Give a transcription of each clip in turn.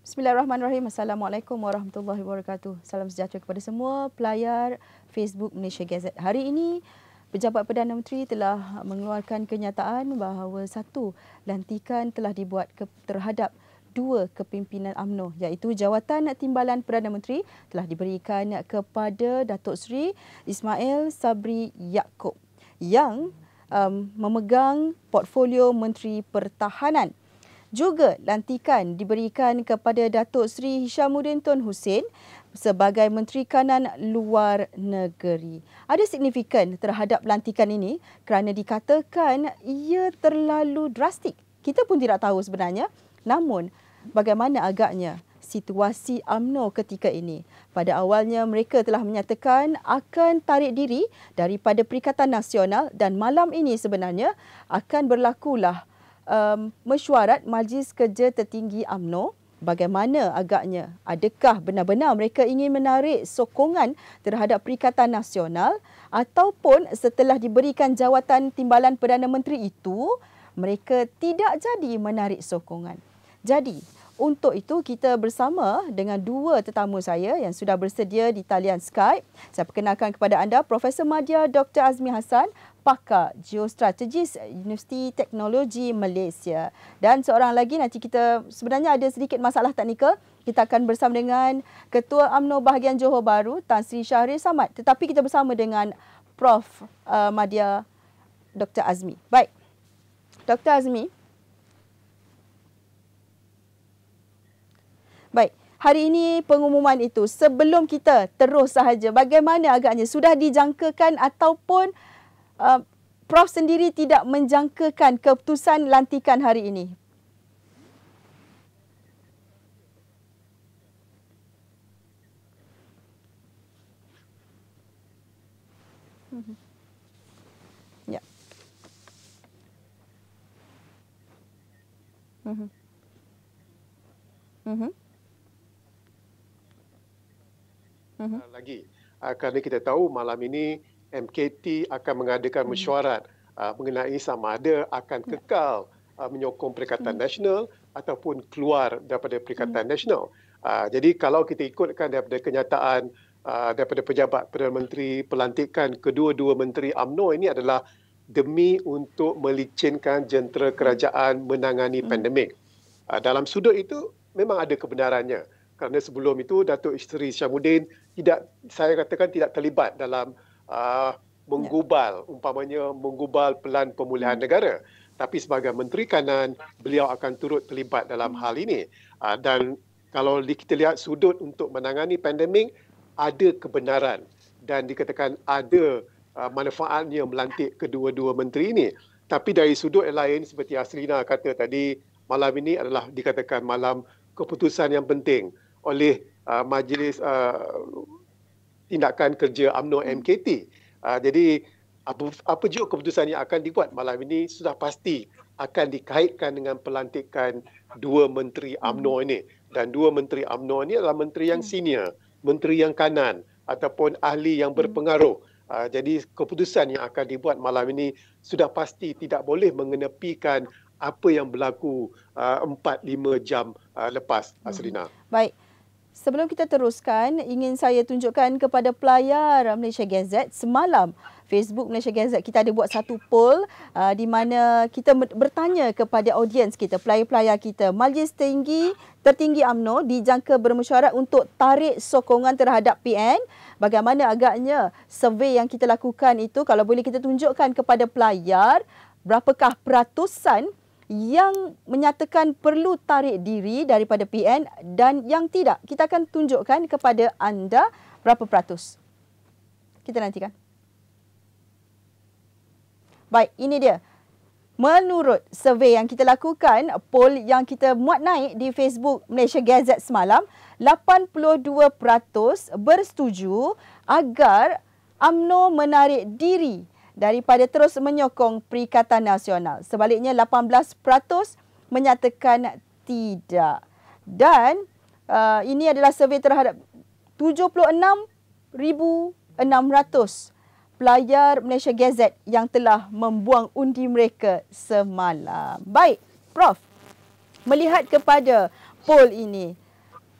Bismillahirrahmanirrahim. Assalamualaikum warahmatullahi wabarakatuh. Salam sejahtera kepada semua pelayar Facebook Malaysia Gazette. Hari ini, Pejabat Perdana Menteri telah mengeluarkan kenyataan bahawa satu lantikan telah dibuat terhadap dua kepimpinan UMNO, iaitu Jawatan Timbalan Perdana Menteri telah diberikan kepada Datuk Seri Ismail Sabri Yaakob yang memegang portfolio Menteri Pertahanan. Juga lantikan diberikan kepada Datuk Seri Hishamuddin Tun Hussein sebagai Menteri Kanan Luar Negeri. Ada signifikan terhadap lantikan ini kerana dikatakan ia terlalu drastik. Kita pun tidak tahu sebenarnya. Namun, bagaimana agaknya situasi UMNO ketika ini? Pada awalnya mereka telah menyatakan akan tarik diri daripada Perikatan Nasional dan malam ini sebenarnya akan berlakulah mesyuarat Majlis Kerja Tertinggi UMNO. Bagaimana agaknya? Adakah benar-benar mereka ingin menarik sokongan terhadap Perikatan Nasional ataupun setelah diberikan jawatan timbalan Perdana Menteri itu, mereka tidak jadi menarik sokongan? Jadi, untuk itu kita bersama dengan dua tetamu saya yang sudah bersedia di talian Skype. Saya perkenalkan kepada anda Profesor Madya Dr. Azmi Hassan, pakar geostrategis Universiti Teknologi Malaysia. Dan seorang lagi, nanti kita sebenarnya ada sedikit masalah teknikal. Kita akan bersama dengan Ketua UMNO Bahagian Johor Bahru, Tan Sri Shahrir Samad. Tetapi kita bersama dengan Prof. Madya Dr. Azmi. Baik, Dr. Azmi. Baik, hari ini pengumuman itu, sebelum kita terus sahaja, bagaimana agaknya? Sudah dijangkakan ataupun Prof sendiri tidak menjangkakan keputusan lantikan hari ini? Ya. Lagi, kerana kita tahu malam ini MKT akan mengadakan mesyuarat mengenai sama ada akan kekal menyokong Perikatan Nasional ataupun keluar daripada Perikatan Nasional. Jadi kalau kita ikutkan daripada kenyataan daripada Pejabat Perdana Menteri, pelantikan kedua-dua Menteri UMNO ini adalah demi untuk melicinkan jentera kerajaan menangani pandemik. Dalam sudut itu memang ada kebenarannya. Kerana sebelum itu Datuk Seri Hishamuddin saya katakan tidak terlibat dalam menggubal, umpamanya menggubal pelan pemulihan negara. Tapi sebagai Menteri Kanan, beliau akan turut terlibat dalam hal ini. Dan kalau kita lihat sudut untuk menangani pandemik, ada kebenaran dan dikatakan ada manfaatnya melantik kedua-dua menteri ini. Tapi dari sudut yang lain, seperti Aslina kata tadi, malam ini adalah dikatakan malam keputusan yang penting oleh Majlis Tindakan Kerja UMNO MKT. Jadi apa juga keputusan yang akan dibuat malam ini sudah pasti akan dikaitkan dengan pelantikan dua menteri UMNO ini. Dan dua menteri UMNO ini adalah menteri yang senior, menteri yang kanan ataupun ahli yang berpengaruh. Jadi keputusan yang akan dibuat malam ini sudah pasti tidak boleh mengenepikan apa yang berlaku 4-5 jam lepas, Asrina. Baik. Sebelum kita teruskan, ingin saya tunjukkan kepada pelayar Malaysia Gazette. Semalam, Facebook Malaysia Gazette, kita ada buat satu poll di mana kita bertanya kepada audiens kita, pelayar-pelayar kita. Majlis Tertinggi UMNO dijangka bermesyuarat untuk tarik sokongan terhadap PN. Bagaimana agaknya survey yang kita lakukan itu, kalau boleh kita tunjukkan kepada pelayar, berapakah peratusan yang menyatakan perlu tarik diri daripada PN dan yang tidak. Kita akan tunjukkan kepada anda berapa peratus. Kita nantikan. Baik, ini dia. Menurut survey yang kita lakukan, poll yang kita muat naik di Facebook Malaysia Gazette semalam, 82% bersetuju agar UMNO menarik diri daripada terus menyokong Perikatan Nasional. Sebaliknya 18% menyatakan tidak. Dan ini adalah survey terhadap 76,600 pelayar Malaysia Gazette yang telah membuang undi mereka semalam. Baik, Prof. Melihat kepada poll ini,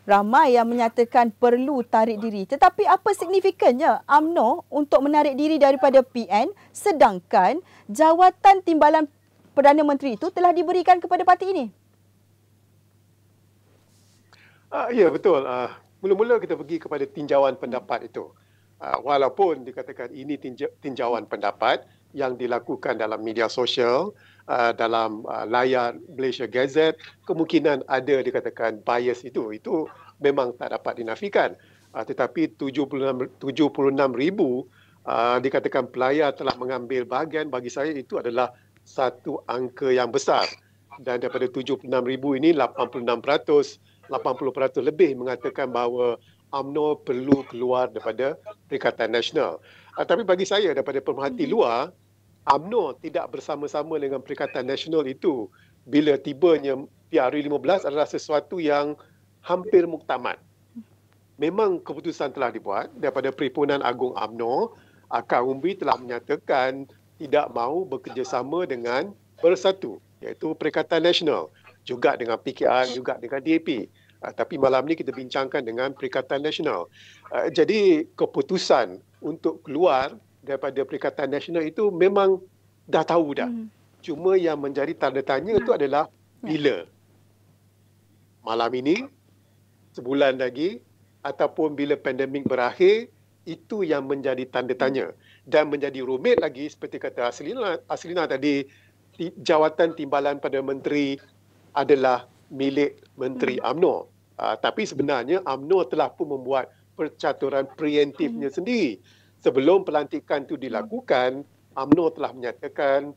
ramai yang menyatakan perlu tarik diri. Tetapi apa signifikannya UMNO untuk menarik diri daripada PN sedangkan jawatan timbalan Perdana Menteri itu telah diberikan kepada parti ini? Ya, betul. Mula-mula kita pergi kepada tinjauan pendapat itu. Walaupun dikatakan ini tinjauan pendapat yang dilakukan dalam media sosial, dalam layar Malaysia Gazette, kemungkinan ada dikatakan bias itu memang tak dapat dinafikan. Tetapi 76,000 dikatakan pelayar telah mengambil bahagian, bagi saya itu adalah satu angka yang besar. Dan daripada 76,000 ini 86%, 80% lebih mengatakan bahawa UMNO perlu keluar daripada Perikatan Nasional. Tapi bagi saya daripada pemerhati luar, UMNO tidak bersama-sama dengan Perikatan Nasional itu bila tibanya PRU15 adalah sesuatu yang hampir muktamad. Memang keputusan telah dibuat daripada Perhimpunan Agung UMNO, Akar Umbi telah menyatakan tidak mahu bekerjasama dengan Bersatu, iaitu Perikatan Nasional, juga dengan PKR, juga dengan DAP. Tapi malam ni kita bincangkan dengan Perikatan Nasional. Jadi keputusan untuk keluar daripada Perikatan Nasional itu memang dah tahu dah. Cuma yang menjadi tanda tanya itu adalah bila. Malam ini, sebulan lagi, ataupun bila pandemik berakhir, itu yang menjadi tanda tanya. Dan menjadi rumit lagi, seperti kata Aslina tadi, jawatan timbalan Perdana Menteri adalah milik Menteri UMNO. Tapi sebenarnya UMNO telah pun membuat percaturan preemptifnya sendiri. Sebelum pelantikan itu dilakukan, UMNO telah menyatakan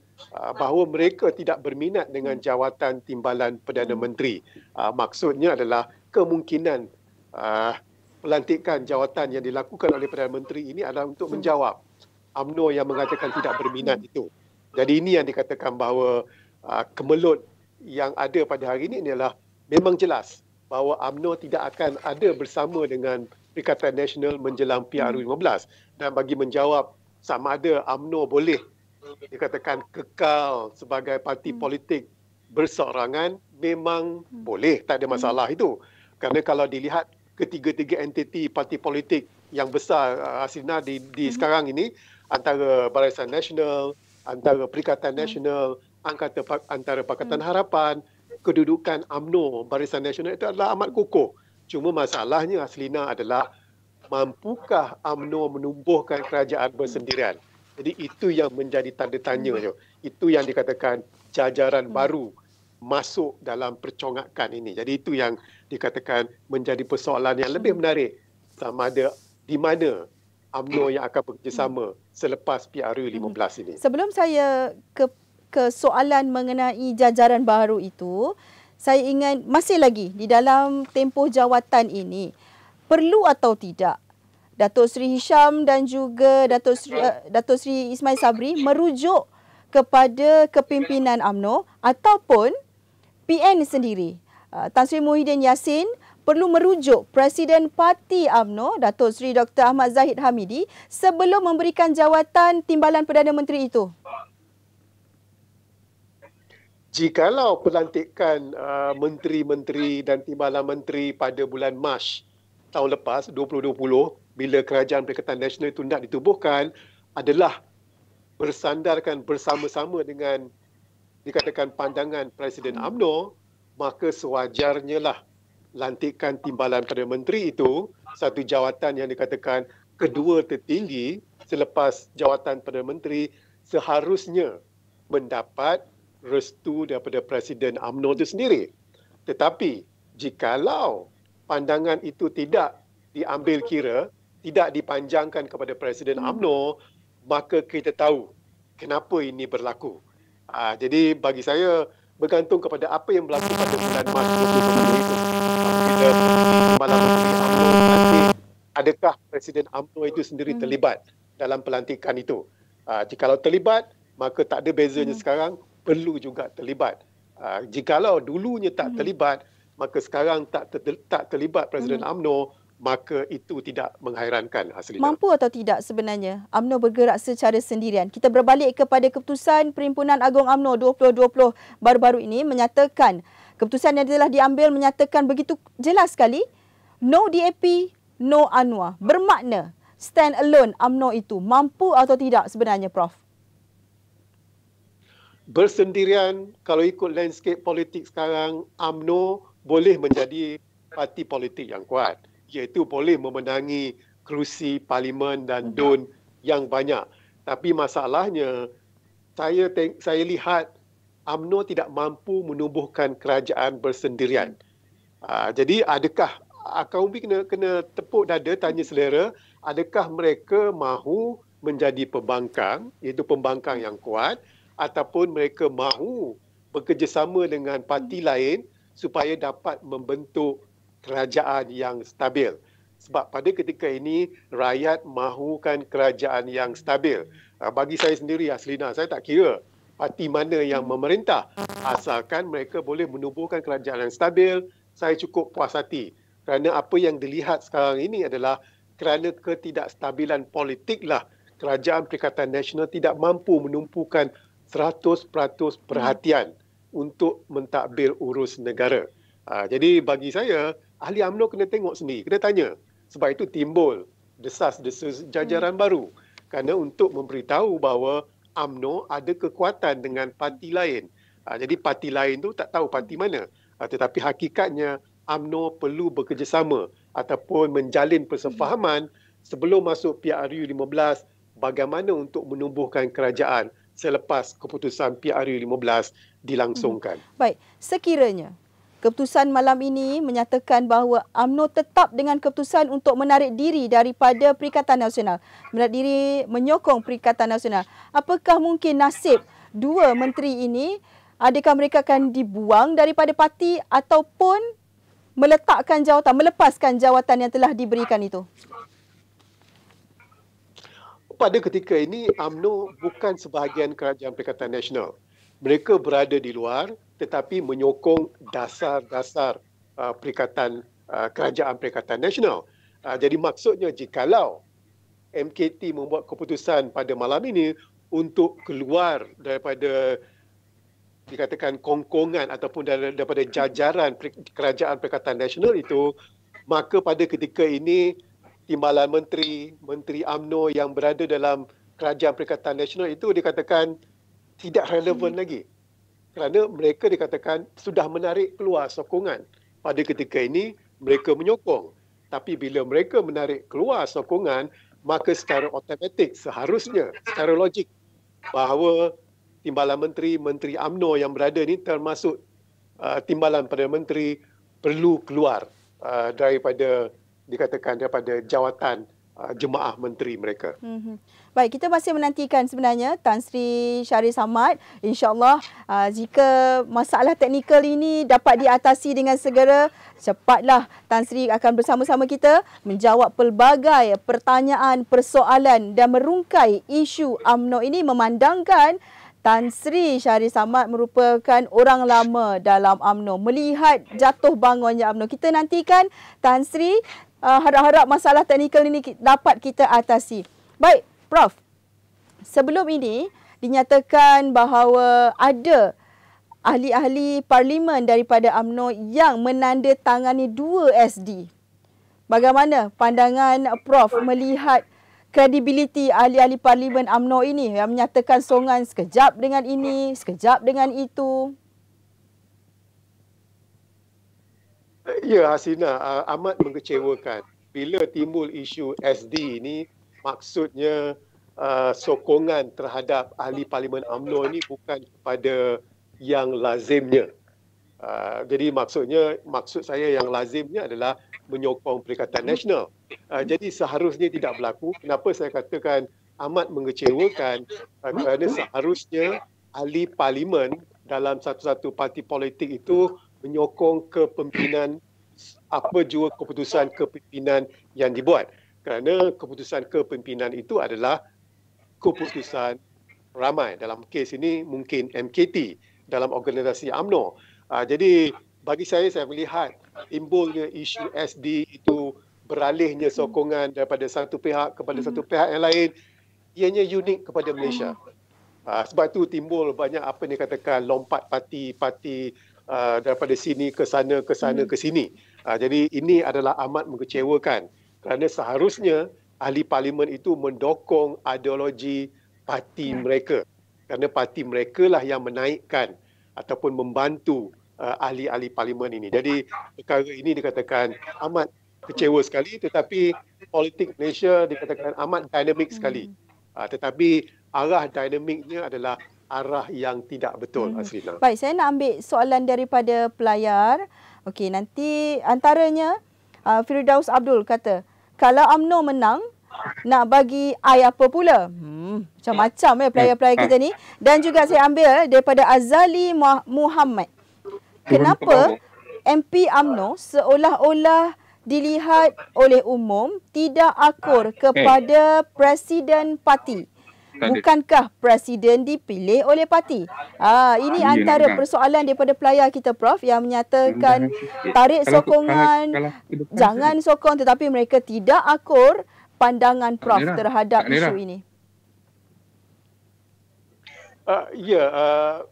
bahawa mereka tidak berminat dengan jawatan timbalan Perdana Menteri. Maksudnya adalah kemungkinan pelantikan jawatan yang dilakukan oleh Perdana Menteri ini adalah untuk menjawab UMNO yang mengatakan tidak berminat itu. Jadi ini yang dikatakan bahawa kemelut yang ada pada hari ini adalah memang jelas bahawa UMNO tidak akan ada bersama dengan Perikatan Nasional menjelang PRU15. Dan bagi menjawab sama ada UMNO boleh dikatakan kekal sebagai parti politik berseorangan, memang boleh, tak ada masalah itu. Kerana kalau dilihat ketiga-tiga entiti parti politik yang besar Aslina di sekarang ini, antara Barisan Nasional, antara Perikatan Nasional, antara Pakatan Harapan, kedudukan UMNO Barisan Nasional itu adalah amat kokoh. Cuma masalahnya Aslina adalah mampukah UMNO menumbuhkan kerajaan bersendirian. Jadi itu yang menjadi tanda tanya. Itu yang dikatakan jajaran baru masuk dalam percongkakan ini. Jadi itu yang dikatakan menjadi persoalan yang lebih menarik, sama ada di mana UMNO yang akan bekerjasama selepas PRU15 ini. Sebelum saya ke soalan mengenai jajaran baru itu, saya ingin masih lagi di dalam tempoh jawatan ini, perlu atau tidak Datuk Seri Hisham dan juga Datuk Seri Ismail Sabri merujuk kepada kepimpinan UMNO ataupun PN sendiri, Tan Sri Muhyiddin Yassin perlu merujuk Presiden Parti UMNO, Datuk Seri Dr. Ahmad Zahid Hamidi, sebelum memberikan jawatan timbalan Perdana Menteri itu? Jikalau pelantikan menteri-menteri dan timbalan menteri pada bulan Mac tahun lepas, 2020, bila Kerajaan Perikatan Nasional itu nak ditubuhkan, adalah bersandarkan bersama-sama dengan dikatakan pandangan Presiden UMNO, maka sewajarnya lah lantikan timbalan Perdana Menteri itu, satu jawatan yang dikatakan kedua tertinggi selepas jawatan Perdana Menteri, seharusnya mendapat restu daripada Presiden UMNO itu sendiri. Tetapi jikalau pandangan itu tidak diambil kira, tidak dipanjangkan kepada Presiden UMNO, maka kita tahu kenapa ini berlaku. Jadi bagi saya bergantung kepada apa yang berlaku pada bulan Mac 2020 itu. Apabila Timbalan Menteri UMNO nanti, adakah Presiden UMNO itu sendiri terlibat dalam pelantikan itu? Jikalau terlibat, maka tak ada bezanya sekarang, perlu juga terlibat. Jikalau dulunya tak terlibat, maka sekarang tak terlibat Presiden UMNO, maka itu tidak menghairankan Aslina. Mampu atau tidak sebenarnya UMNO bergerak secara sendirian? Kita berbalik kepada keputusan Perhimpunan Agung UMNO 2020 baru-baru ini menyatakan, keputusan yang telah diambil menyatakan begitu jelas sekali no DAP, no Anwar. Bermakna stand alone UMNO itu mampu atau tidak sebenarnya, Prof? Bersendirian, kalau ikut landscape politik sekarang, UMNO boleh menjadi parti politik yang kuat, iaitu boleh memenangi kerusi parlimen dan DUN yang banyak. Tapi masalahnya, saya lihat UMNO tidak mampu menubuhkan kerajaan bersendirian. Jadi adakah Kak Umbi kena tepuk dada, tanya selera, adakah mereka mahu menjadi pembangkang, iaitu pembangkang yang kuat, ataupun mereka mahu bekerjasama dengan parti lain supaya dapat membentuk kerajaan yang stabil. Sebab pada ketika ini, rakyat mahukan kerajaan yang stabil. Bagi saya sendiri, Aslina, saya tak kira parti mana yang memerintah. Asalkan mereka boleh menubuhkan kerajaan yang stabil, saya cukup puas hati. Kerana apa yang dilihat sekarang ini adalah kerana ketidakstabilan politik lah, Kerajaan Perikatan Nasional tidak mampu menumpukan 100% perhatian untuk mentadbir urus negara. Jadi bagi saya, ahli UMNO kena tengok sendiri, kena tanya. Sebab itu timbul desas-desus jajaran baru. Kerana untuk memberitahu bahawa UMNO ada kekuatan dengan parti lain. Jadi parti lain tu tak tahu parti mana. Tetapi hakikatnya UMNO perlu bekerjasama ataupun menjalin persefahaman sebelum masuk PRU 15 bagaimana untuk menubuhkan kerajaan selepas keputusan PRU 15 dilangsungkan. Baik, sekiranya keputusan malam ini menyatakan bahawa UMNO tetap dengan keputusan untuk menarik diri daripada Perikatan Nasional, menarik diri menyokong Perikatan Nasional. Apakah mungkin nasib dua menteri ini? Adakah mereka akan dibuang daripada parti ataupun meletakkan jawatan, melepaskan jawatan yang telah diberikan itu? Pada ketika ini, UMNO bukan sebahagian Kerajaan Perikatan Nasional. Mereka berada di luar tetapi menyokong dasar-dasar Kerajaan Perikatan Nasional. Jadi maksudnya jikalau MKT membuat keputusan pada malam ini untuk keluar daripada dikatakan kongkongan ataupun daripada jajaran Kerajaan Perikatan Nasional itu, maka pada ketika ini timbalan menteri UMNO yang berada dalam Kerajaan Perikatan Nasional itu dikatakan tidak relevan lagi. Kerana mereka dikatakan sudah menarik keluar sokongan. Pada ketika ini, mereka menyokong. Tapi bila mereka menarik keluar sokongan, maka secara automatik seharusnya, secara logik, bahawa timbalan menteri UMNO yang berada ini termasuk timbalan Perdana Menteri perlu keluar daripada jawatan jemaah menteri mereka. Baik, kita masih menantikan sebenarnya Tan Sri Shari Samad. InsyaAllah jika masalah teknikal ini dapat diatasi dengan segera, cepatlah Tan Sri akan bersama-sama kita menjawab pelbagai pertanyaan, persoalan dan merungkai isu UMNO ini, memandangkan Tan Sri Shari Samad merupakan orang lama dalam UMNO. Melihat jatuh bangunnya UMNO, kita nantikan Tan Sri, harap-harap masalah teknikal ini dapat kita atasi. Baik, Prof. Sebelum ini dinyatakan bahawa ada ahli-ahli parlimen daripada UMNO yang menandatangani 2 SD. Bagaimana pandangan Prof melihat kredibiliti ahli-ahli parlimen UMNO ini yang menyatakan songan sekejap dengan ini, sekejap dengan itu? Ya, Hasina, amat mengecewakan. Bila timbul isu SD ini, maksudnya sokongan terhadap ahli parlimen UMNO ini bukan kepada yang lazimnya. Jadi maksud saya yang lazimnya adalah menyokong Perikatan Nasional. Jadi seharusnya tidak berlaku. Kenapa saya katakan amat mengecewakan? Kerana seharusnya ahli parlimen dalam satu-satu parti politik itu menyokong kepimpinan apa jua keputusan kepimpinan yang dibuat. Kerana keputusan kepimpinan itu adalah keputusan ramai. Dalam kes ini mungkin MKT dalam organisasi UMNO. Jadi bagi saya melihat timbulnya isu SD itu, beralihnya sokongan daripada satu pihak kepada satu pihak yang lain, ianya unik kepada Malaysia. Sebab itu timbul banyak apa yang dikatakan lompat parti daripada sini ke sana, ke sini. Jadi ini adalah amat mengecewakan kerana seharusnya ahli parlimen itu mendokong ideologi parti mereka. Kerana parti mereka lah yang menaikkan ataupun membantu ahli-ahli parlimen ini. Jadi perkara ini dikatakan amat kecewa sekali, tetapi politik Malaysia dikatakan amat dinamik sekali. Tetapi arah dinamiknya adalah arah yang tidak betul, Asrina. Baik, saya nak ambil soalan daripada pelayar. Okey, nanti antaranya Firdaus Abdul kata, kalau UMNO menang, nak bagi I apa pula? Macam-macam pelayar-pelayar kita ni. Dan juga saya ambil daripada Azali Muhammad. Kenapa MP UMNO seolah-olah dilihat oleh umum tidak akur kepada Presiden Parti? Bukankah Presiden dipilih oleh parti? Ini antara persoalan daripada pelayar kita, Prof, yang menyatakan tarik sokongan, jangan sokong, tetapi mereka tidak akur pandangan Prof terhadap isu ini.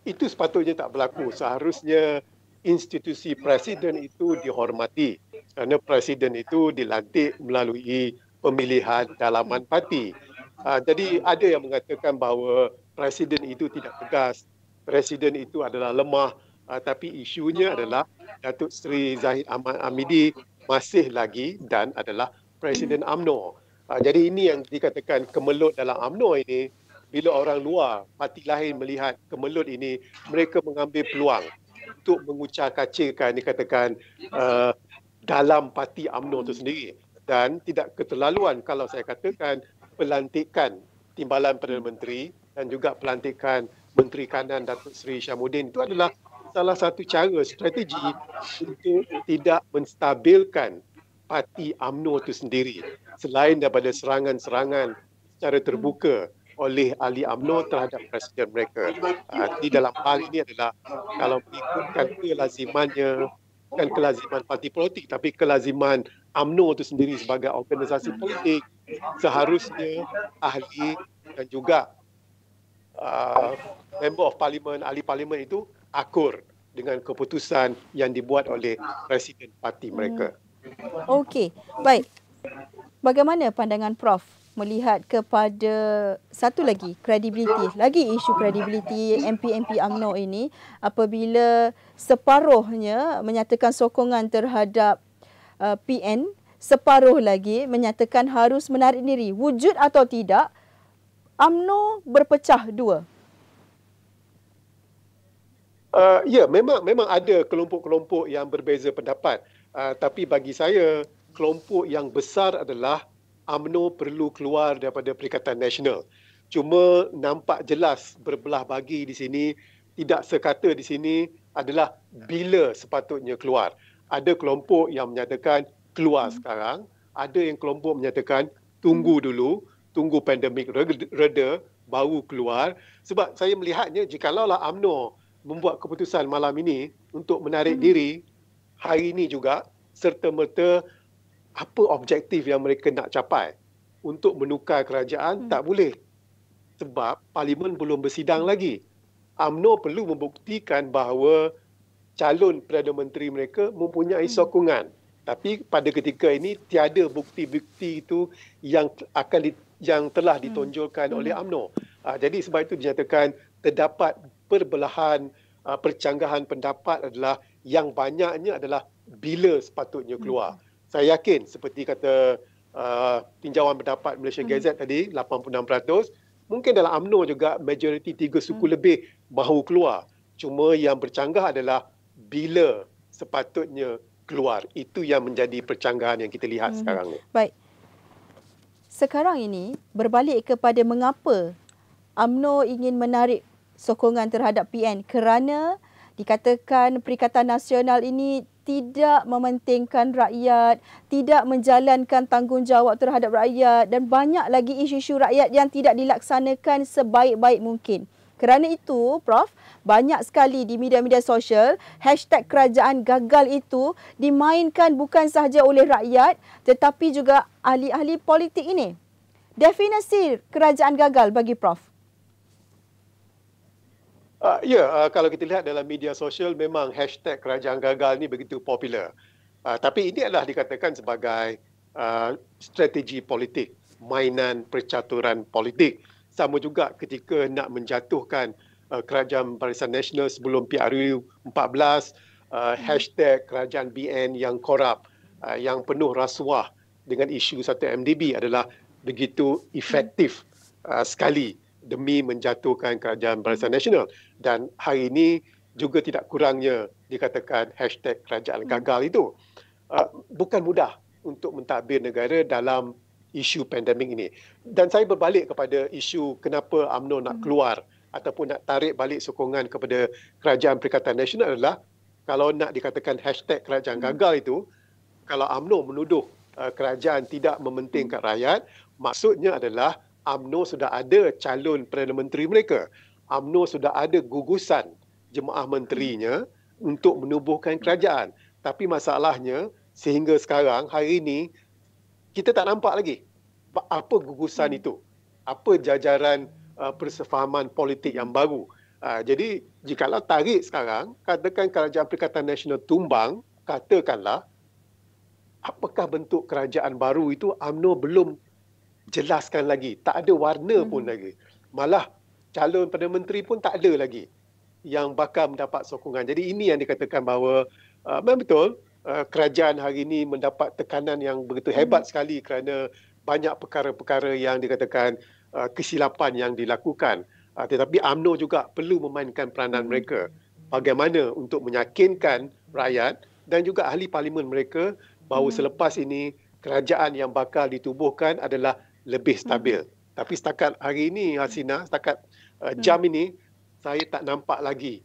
Itu sepatutnya tak berlaku. Seharusnya institusi Presiden itu dihormati kerana Presiden itu dilantik melalui pemilihan dalaman parti. Jadi ada yang mengatakan bahawa Presiden itu tidak tegas, Presiden itu adalah lemah, tapi isunya adalah Datuk Seri Zahid Ahmad Hamidi masih lagi dan adalah Presiden UMNO. Jadi ini yang dikatakan kemelut dalam UMNO ini, bila orang luar, parti lain melihat kemelut ini, mereka mengambil peluang untuk mengucap-kacirkan, dikatakan dalam parti UMNO itu sendiri. Dan tidak keterlaluan kalau saya katakan pelantikan Timbalan Perdana Menteri dan juga pelantikan Menteri Kanan Datuk Seri Syamuddin itu adalah salah satu cara strategi untuk tidak menstabilkan parti UMNO itu sendiri, selain daripada serangan-serangan secara terbuka oleh ahli UMNO terhadap presiden mereka. Di dalam hal ini adalah kalau mengikutkan kelazimannya, bukan kelaziman parti politik, tapi kelaziman UMNO itu sendiri sebagai organisasi politik, seharusnya ahli dan juga member of parliament, ahli parlimen itu akur dengan keputusan yang dibuat oleh presiden parti mereka. Okey, baik. Bagaimana pandangan Prof melihat kepada satu lagi kredibiliti, lagi isu kredibiliti MP-MP UMNO ini apabila separuhnya menyatakan sokongan terhadap PN, separuh lagi menyatakan harus menarik diri. Wujud atau tidak, UMNO berpecah dua. Memang ada kelompok-kelompok yang berbeza pendapat. Tapi bagi saya, kelompok yang besar adalah UMNO perlu keluar daripada Perikatan Nasional. Cuma nampak jelas berbelah bagi di sini, tidak sekata di sini adalah bila sepatutnya keluar. Ada kelompok yang menyatakan keluar sekarang, ada yang kelompok menyatakan tunggu dulu, tunggu pandemik reda, baru keluar. Sebab saya melihatnya jikalaulah UMNO membuat keputusan malam ini untuk menarik diri, hari ini juga serta-merta apa objektif yang mereka nak capai untuk menukar kerajaan, tak boleh. Sebab parlimen belum bersidang lagi. UMNO perlu membuktikan bahawa calon Perdana Menteri mereka mempunyai sokongan. Tapi pada ketika ini tiada bukti-bukti itu yang telah ditonjolkan oleh UMNO. Jadi sebab itu dinyatakan terdapat perbelahan, percanggahan pendapat adalah yang banyaknya adalah bila sepatutnya keluar. Saya yakin seperti kata tinjauan pendapat Malaysia Gazette tadi, 86%, mungkin dalam UMNO juga majoriti 3 suku lebih mahu keluar. Cuma yang bercanggah adalah bila sepatutnya keluar. Itu yang menjadi percanggahan yang kita lihat sekarang ni. Baik. Sekarang ini berbalik kepada mengapa UMNO ingin menarik sokongan terhadap PN, kerana dikatakan Perikatan Nasional ini tidak mementingkan rakyat, tidak menjalankan tanggungjawab terhadap rakyat dan banyak lagi isu-isu rakyat yang tidak dilaksanakan sebaik-baik mungkin. Kerana itu, Prof, banyak sekali di media-media sosial, hashtag kerajaan gagal itu dimainkan bukan sahaja oleh rakyat tetapi juga ahli-ahli politik ini. Definisi kerajaan gagal bagi Prof? Kalau kita lihat dalam media sosial, memang hashtag kerajaan gagal ni begitu popular. Tapi ini adalah dikatakan sebagai strategi politik, mainan percaturan politik. Sama juga ketika nak menjatuhkan Kerajaan Barisan Nasional sebelum PRU 14, hashtag kerajaan BN yang korup, yang penuh rasuah dengan isu 1MDB adalah begitu efektif sekali demi menjatuhkan Kerajaan Barisan Nasional. Dan hari ini juga tidak kurangnya dikatakan hashtag kerajaan gagal itu. Bukan mudah untuk mentadbir negara dalam isu pandemik ini. Dan saya berbalik kepada isu kenapa UMNO nak keluar ataupun nak tarik balik sokongan kepada Kerajaan Perikatan Nasional adalah kalau nak dikatakan hashtag kerajaan gagal itu, kalau UMNO menuduh kerajaan tidak mementingkan rakyat, maksudnya adalah UMNO sudah ada calon Perdana Menteri mereka. UMNO sudah ada gugusan jemaah menterinya untuk menubuhkan kerajaan. Tapi masalahnya sehingga sekarang, hari ini, kita tak nampak lagi apa gugusan itu, apa jajaran persefahaman politik yang baru. Jadi, jikalau tarik sekarang, katakan Kerajaan Perikatan Nasional tumbang, katakanlah, apakah bentuk kerajaan baru itu UMNO belum jelaskan lagi. Tak ada warna pun lagi. Malah, calon Perdana Menteri pun tak ada lagi yang bakal mendapat sokongan. Jadi, ini yang dikatakan bahawa memang betul, kerajaan hari ini mendapat tekanan yang begitu hebat sekali kerana banyak perkara-perkara yang dikatakan kesilapan yang dilakukan. Tetapi UMNO juga perlu memainkan peranan mereka. Bagaimana untuk meyakinkan rakyat dan juga ahli parlimen mereka bahawa selepas ini kerajaan yang bakal ditubuhkan adalah lebih stabil. Tapi setakat hari ini, Hasina, setakat jam ini, saya tak nampak lagi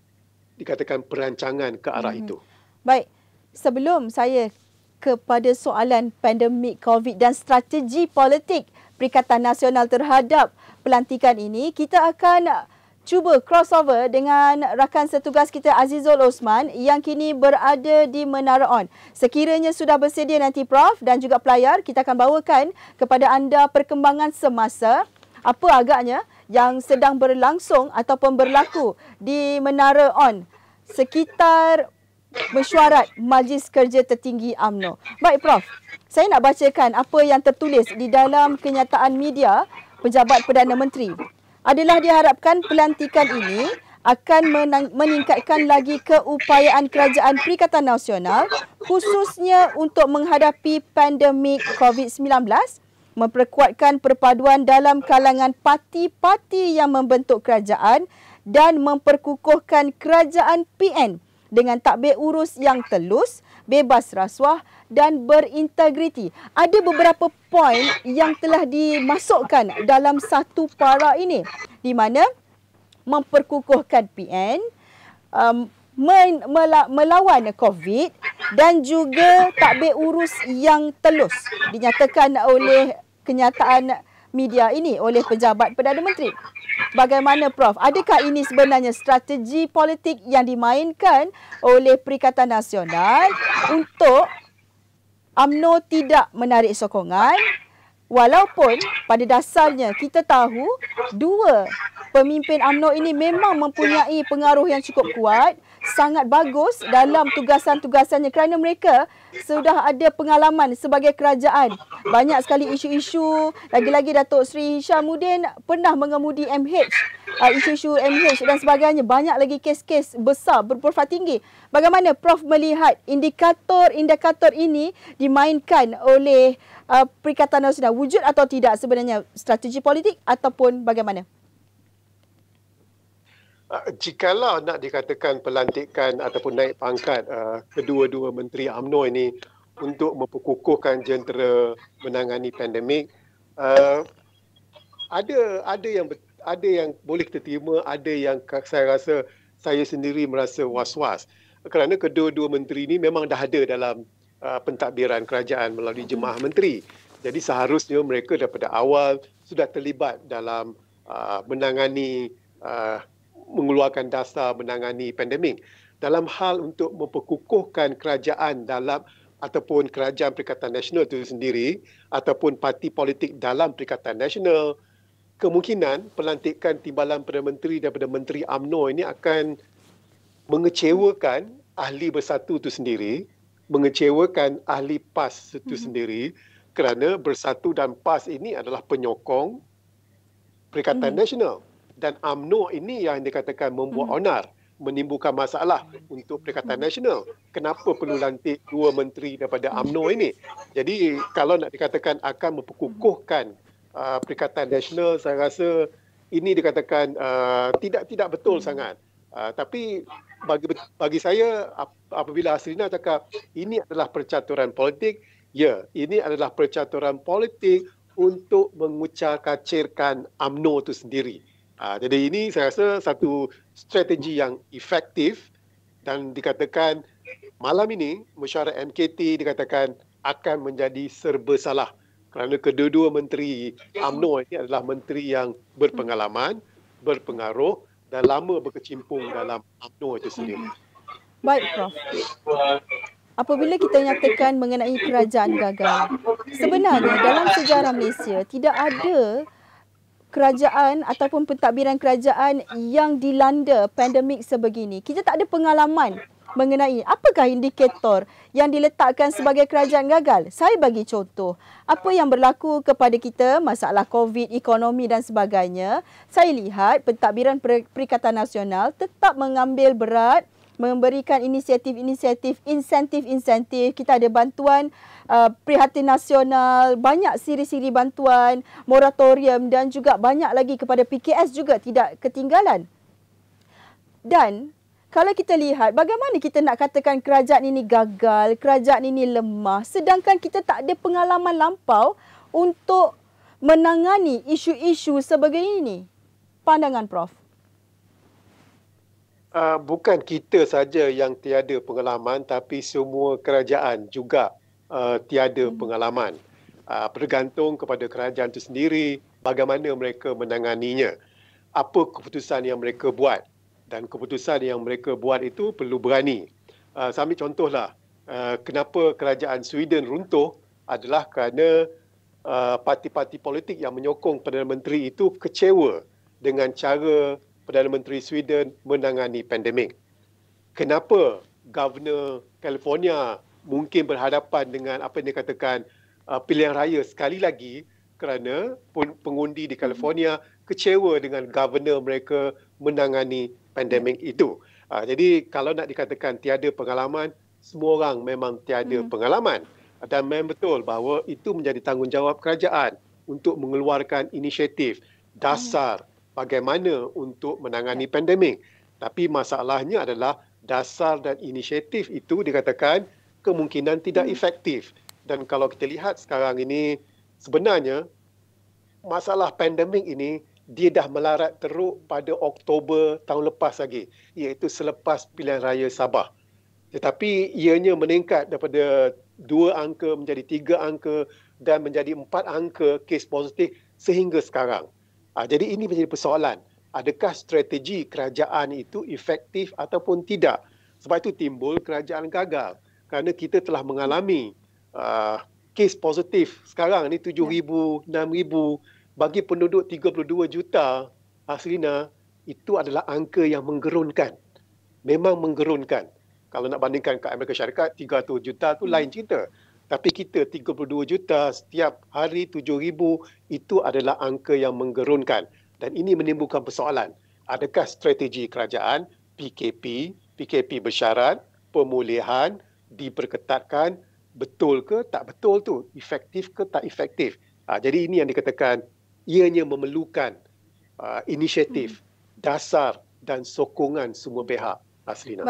dikatakan perancangan ke arah itu. Baik. Sebelum saya kepada soalan pandemik COVID dan strategi politik Perikatan Nasional terhadap pelantikan ini, kita akan cuba crossover dengan rakan setugas kita Azizul Osman yang kini berada di Menara On. Sekiranya sudah bersedia nanti Prof dan juga pelayar, kita akan bawakan kepada anda perkembangan semasa apa agaknya yang sedang berlangsung ataupun berlaku di Menara On sekitar mesyuarat Majlis Kerja Tertinggi UMNO. Baik Prof, saya nak bacakan apa yang tertulis di dalam kenyataan media Pejabat Perdana Menteri. Adalah diharapkan pelantikan ini akan meningkatkan lagi keupayaan Kerajaan Perikatan Nasional khususnya untuk menghadapi pandemik COVID-19, memperkuatkan perpaduan dalam kalangan parti-parti yang membentuk kerajaan dan memperkukuhkan kerajaan PN dengan tadbir urus yang telus, bebas rasuah dan berintegriti. Ada beberapa poin yang telah dimasukkan dalam satu para ini di mana memperkukuhkan PN, melawan COVID dan juga tadbir urus yang telus dinyatakan oleh kenyataan media ini oleh Pejabat Perdana Menteri. Bagaimana Prof? Adakah ini sebenarnya strategi politik yang dimainkan oleh Perikatan Nasional untuk UMNO tidak menarik sokongan, walaupun pada dasarnya kita tahu dua pemimpin UMNO ini memang mempunyai pengaruh yang cukup kuat, sangat bagus dalam tugasan-tugasannya kerana mereka sudah ada pengalaman sebagai kerajaan. Banyak sekali isu-isu, lagi-lagi Datuk Seri Hishamuddin pernah mengemudi MH, isu-isu MH dan sebagainya. Banyak lagi kes-kes besar berprofil tinggi. Bagaimana Prof melihat indikator-indikator ini dimainkan oleh Perikatan Nasional? Wujud atau tidak sebenarnya strategi politik ataupun bagaimana? Jikalau nak dikatakan pelantikan ataupun naik pangkat kedua-dua menteri UMNO ini untuk memperkukuhkan jentera menangani pandemik, ada yang boleh terima, ada yang saya rasa saya sendiri merasa was-was kerana kedua-dua menteri ini memang dah ada dalam pentadbiran kerajaan melalui jemaah menteri. Jadi seharusnya mereka daripada awal sudah terlibat dalam menangani mengeluarkan dasar menangani pandemik. Dalam hal untuk memperkukuhkan kerajaan dalam ataupun Kerajaan Perikatan Nasional itu sendiri ataupun parti politik dalam Perikatan Nasional, kemungkinan pelantikan timbalan Perdana Menteri daripada Menteri UMNO ini akan mengecewakan ahli bersatu itu sendiri mengecewakan ahli PAS itu sendiri kerana Bersatu dan PAS ini adalah penyokong Perikatan Nasional dan UMNO ini yang dikatakan membuat onar, menimbulkan masalah untuk Perikatan Nasional. Kenapa perlu lantik dua menteri daripada UMNO ini? Jadi kalau nak dikatakan akan memperkukuhkan Perikatan Nasional, saya rasa ini dikatakan tidak betul sangat. Tapi bagi saya, apabila Hasrina cakap ini adalah percaturan politik, ya, ini adalah percaturan politik untuk mengucar-kacirkan UMNO itu sendiri. Jadi ini saya rasa satu strategi yang efektif dan dikatakan malam ini mesyuarat MKT dikatakan akan menjadi serba salah kerana kedua-dua menteri UMNO ini adalah menteri yang berpengalaman, berpengaruh dan lama berkecimpung dalam UMNO itu sendiri. Baik, Prof. Apabila kita nyatakan mengenai kerajaan gagal, sebenarnya dalam sejarah Malaysia tidak ada kerajaan ataupun pentadbiran kerajaan yang dilanda pandemik sebegini. Kita tak ada pengalaman mengenai apakah indikator yang diletakkan sebagai kerajaan gagal. Saya bagi contoh, apa yang berlaku kepada kita, masalah COVID, ekonomi dan sebagainya. Saya lihat pentadbiran Perikatan Nasional tetap mengambil berat, memberikan insentif. Kita ada bantuan prihatin nasional, banyak siri-siri bantuan, moratorium dan juga banyak lagi kepada PKS juga tidak ketinggalan. Dan kalau kita lihat bagaimana kita nak katakan kerajaan ini gagal, kerajaan ini lemah sedangkan kita tak ada pengalaman lampau untuk menangani isu-isu sebegini. Pandangan Prof. Bukan kita saja yang tiada pengalaman tapi semua kerajaan juga tiada pengalaman. Bergantung kepada kerajaan itu sendiri bagaimana mereka menanganinya. Apa keputusan yang mereka buat dan keputusan yang mereka buat itu perlu berani. Saya ambil contohlah kenapa kerajaan Sweden runtuh adalah kerana parti-parti politik yang menyokong Perdana Menteri itu kecewa dengan cara Perdana Menteri Sweden menangani pandemik. Kenapa Governor California mungkin berhadapan dengan apa yang dikatakan pilihan raya sekali lagi kerana pengundi di California kecewa dengan Governor mereka menangani pandemik itu. Jadi kalau nak dikatakan tiada pengalaman, semua orang memang tiada pengalaman. Dan memang betul bahawa itu menjadi tanggungjawab kerajaan untuk mengeluarkan inisiatif dasar bagaimana untuk menangani pandemik. Tapi masalahnya adalah dasar dan inisiatif itu dikatakan kemungkinan tidak efektif. Dan kalau kita lihat sekarang ini, sebenarnya masalah pandemik ini dia dah melarat teruk pada Oktober tahun lepas lagi, iaitu selepas pilihan raya Sabah. Tetapi ianya meningkat daripada 2 angka menjadi 3 angka dan menjadi 4 angka kes positif sehingga sekarang. Jadi ini menjadi persoalan. Adakah strategi kerajaan itu efektif ataupun tidak? Sebab itu timbul kerajaan gagal. Kerana kita telah mengalami kes positif sekarang ni 7,000, 6,000 bagi penduduk 32 juta. Hasrina, itu adalah angka yang menggerunkan. Memang menggerunkan. Kalau nak bandingkan kat Amerika Syarikat 300 juta tu lain cerita. Tapi kita 32 juta setiap hari 7,000 itu adalah angka yang menggerunkan. Dan ini menimbulkan persoalan. Adakah strategi kerajaan PKP bersyarat, pemulihan, diperketatkan, betul ke tak betul tu? Efektif ke tak efektif? Jadi ini yang dikatakan ianya memerlukan inisiatif, dasar dan sokongan semua pihak. Hasrina.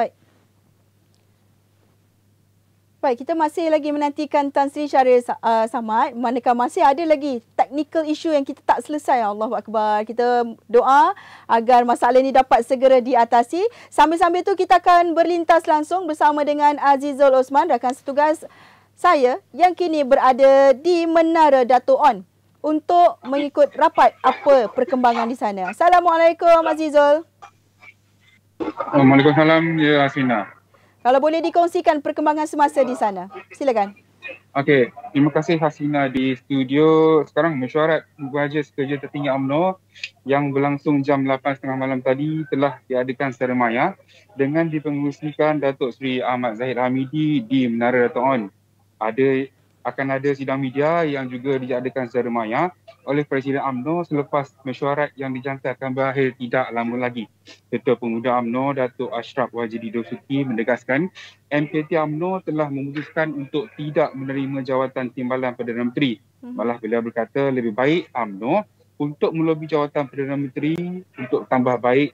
Baik, kita masih lagi menantikan Tan Sri Syahrir Samad. Manakah masih ada lagi technical issue yang kita tak selesai. Allahu Akbar. Kita doa agar masalah ini dapat segera diatasi. Sambil-sambil itu kita akan berlintas langsung bersama dengan Azizul Osman, rakan setugas saya yang kini berada di Menara Dato' On untuk mengikut rapat apa perkembangan di sana. Assalamualaikum Azizul. Waalaikumsalam ya Hasrina. Kalau boleh dikongsikan perkembangan semasa di sana. Silakan. Okey, terima kasih Hasina di studio. Sekarang mesyuarat Majlis Kerja Tertinggi UMNO yang berlangsung jam 8.30 malam tadi telah diadakan secara maya dengan dipengerusikan Datuk Seri Ahmad Zahid Hamidi di Menara Dato' On. Akan ada sidang media yang juga diadakan secara maya oleh Presiden UMNO selepas mesyuarat yang dijangka akan berakhir tidak lama lagi. Ketua Pemuda UMNO Datuk Ashraf Wajidi Dosuki menegaskan MKT UMNO telah memutuskan untuk tidak menerima jawatan timbalan Perdana Menteri. Malah beliau berkata lebih baik UMNO untuk melobi jawatan Perdana Menteri untuk tambah baik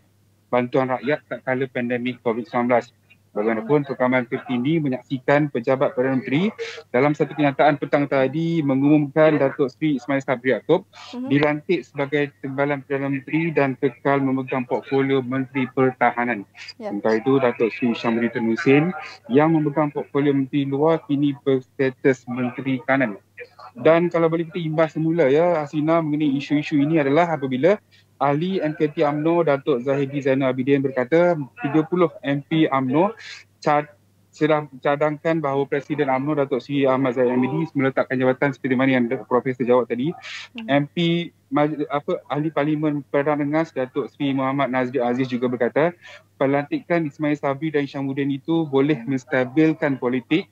bantuan rakyat tak kala pandemik COVID-19. Bagaimanapun, perkaman terkini menyaksikan pejabat Perdana Menteri dalam satu kenyataan petang tadi mengumumkan Datuk Seri Ismail Sabri Yaakob dilantik sebagai timbalan Perdana Menteri dan kekal memegang portfolio Menteri Pertahanan. Sementara itu, Datuk Seri Syamri Tun Hussein yang memegang portfolio Menteri Luar kini berstatus Menteri Kanan. Dan kalau boleh kita imbas semula ya, Hasina, mengenai isu-isu ini adalah apabila ahli MKT UMNO Datuk Zahidi Zainal Abidin berkata 30 MP UMNO sedang cadangkan bahawa Presiden UMNO Datuk Seri Ahmad Zahid Hamidi meletakkan jawatan seperti mana yang Profesor jawab tadi. MP ahli Parlimen Perdana Rengas Datuk Seri Muhammad Nazri Aziz juga berkata pelantikan Ismail Sabri dan Syamudin itu boleh menstabilkan politik.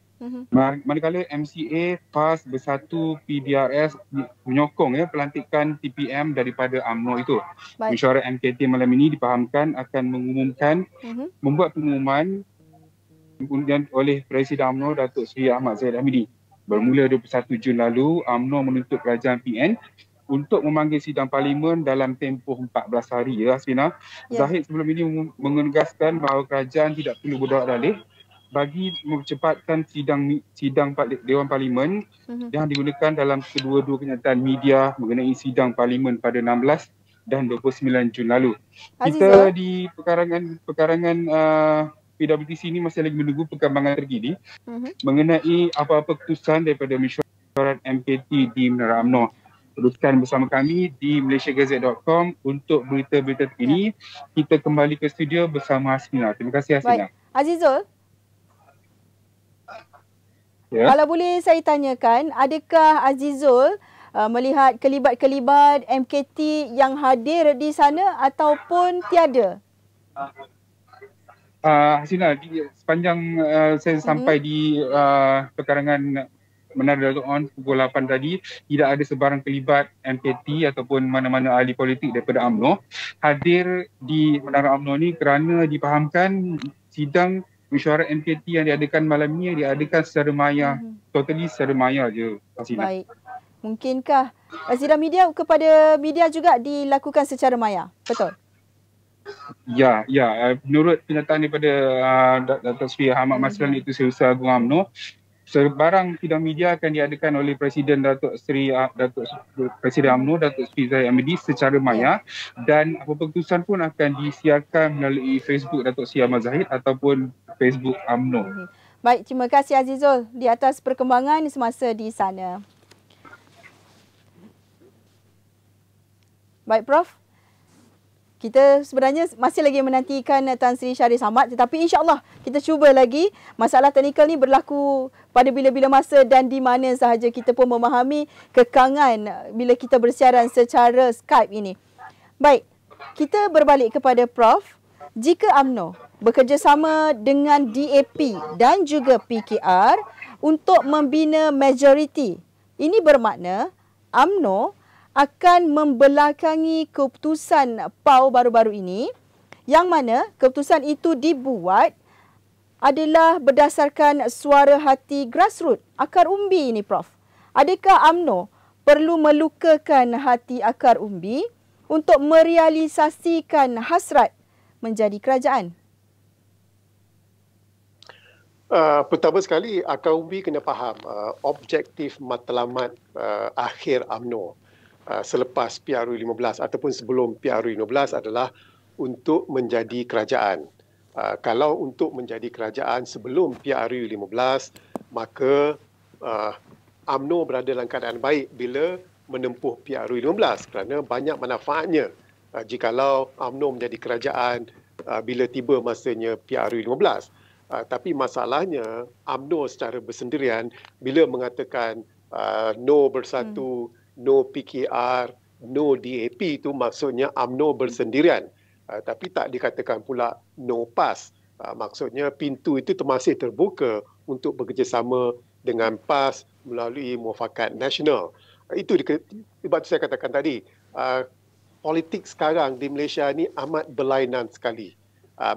Manakala MCA, PAS, Bersatu, PDRS menyokong pelantikan TPM daripada UMNO itu. Mesyuarat MKT malam ini dipahamkan akan membuat pengumuman kemudian oleh Presiden UMNO Datuk Seri Ahmad Zahid Hamidi. Bermula 21 Jun lalu, UMNO menuntut kerajaan PN untuk memanggil sidang parlimen dalam tempoh 14 hari ya Hasina. Zahid sebelum ini menegaskan bahawa kerajaan tidak perlu berdalih bagi mempercepatkan sidang Dewan Parlimen yang digunakan dalam kedua-dua kenyataan media mengenai sidang Parlimen pada 16 dan 29 Jun lalu. Kita di pekarangan PWTC ini masih lagi menunggu perkembangan terkini mengenai apa-apa keputusan daripada mesyuarat MKT di Menara UMNO. Teruskan bersama kami di malaysiagazette.com untuk berita-berita terkini. Kita kembali ke studio bersama Hasina. Terima kasih Hasina. Baik. Azizul, kalau boleh saya tanyakan, adakah Azizul melihat kelibat-kelibat MKT yang hadir di sana ataupun tiada? Hasina, sepanjang saya sampai di pekarangan Menara Dato' On pukul 8 tadi, tidak ada sebarang kelibat MKT ataupun mana-mana ahli politik daripada UMNO hadir di Menara UMNO ni kerana dipahamkan sidang mesyuarat MKT yang diadakan malam ini diadakan secara maya, totally secara maya je. Hasina. Baik. Mungkinkah sidang media kepada media juga dilakukan secara maya? Betul? Ya. Menurut kenyataan daripada Datuk Seri Ahmad Maslan itu Setiausaha Agung UMNO, sebarang sidang media akan diadakan oleh Presiden Presiden UMNO Datuk Seri Zahid Hamidi secara maya dan apa keputusan pun akan disiarkan melalui Facebook Datuk Seri Ahmad Zahid ataupun Facebook UMNO. Baik, terima kasih Azizul di atas perkembangan semasa di sana. Baik Prof, kita sebenarnya masih lagi menantikan Tan Sri Shariz Hamad, tetapi insya-Allah kita cuba lagi. Masalah teknikal ni berlaku pada bila-bila masa dan di mana sahaja. Kita pun memahami kekangan bila kita bersiaran secara Skype ini. Baik, kita berbalik kepada Prof. Jika UMNO bekerjasama dengan DAP dan juga PKR untuk membina majoriti, ini bermakna UMNO akan membelakangi keputusan PAU baru-baru ini, yang mana keputusan itu dibuat adalah berdasarkan suara hati grassroots, akar umbi ini Prof. Adakah UMNO perlu melukakan hati akar umbi untuk merealisasikan hasrat menjadi kerajaan? Pertama sekali, akar umbi kena faham objektif matlamat akhir UMNO selepas PRU 15 ataupun sebelum PRU 15 adalah untuk menjadi kerajaan. Kalau untuk menjadi kerajaan sebelum PRU 15, maka UMNO berada dalam keadaan baik bila menempuh PRU 15 kerana banyak manfaatnya jikalau UMNO menjadi kerajaan bila tiba masanya PRU 15. Tapi masalahnya UMNO secara bersendirian bila mengatakan no bersatu, no PKR, no DAP, itu maksudnya UMNO bersendirian. Tapi tak dikatakan pula no PAS. Maksudnya pintu itu masih terbuka untuk bekerjasama dengan PAS melalui Muafakat Nasional. Itu sebab saya katakan tadi, politik sekarang di Malaysia ni amat berlainan sekali.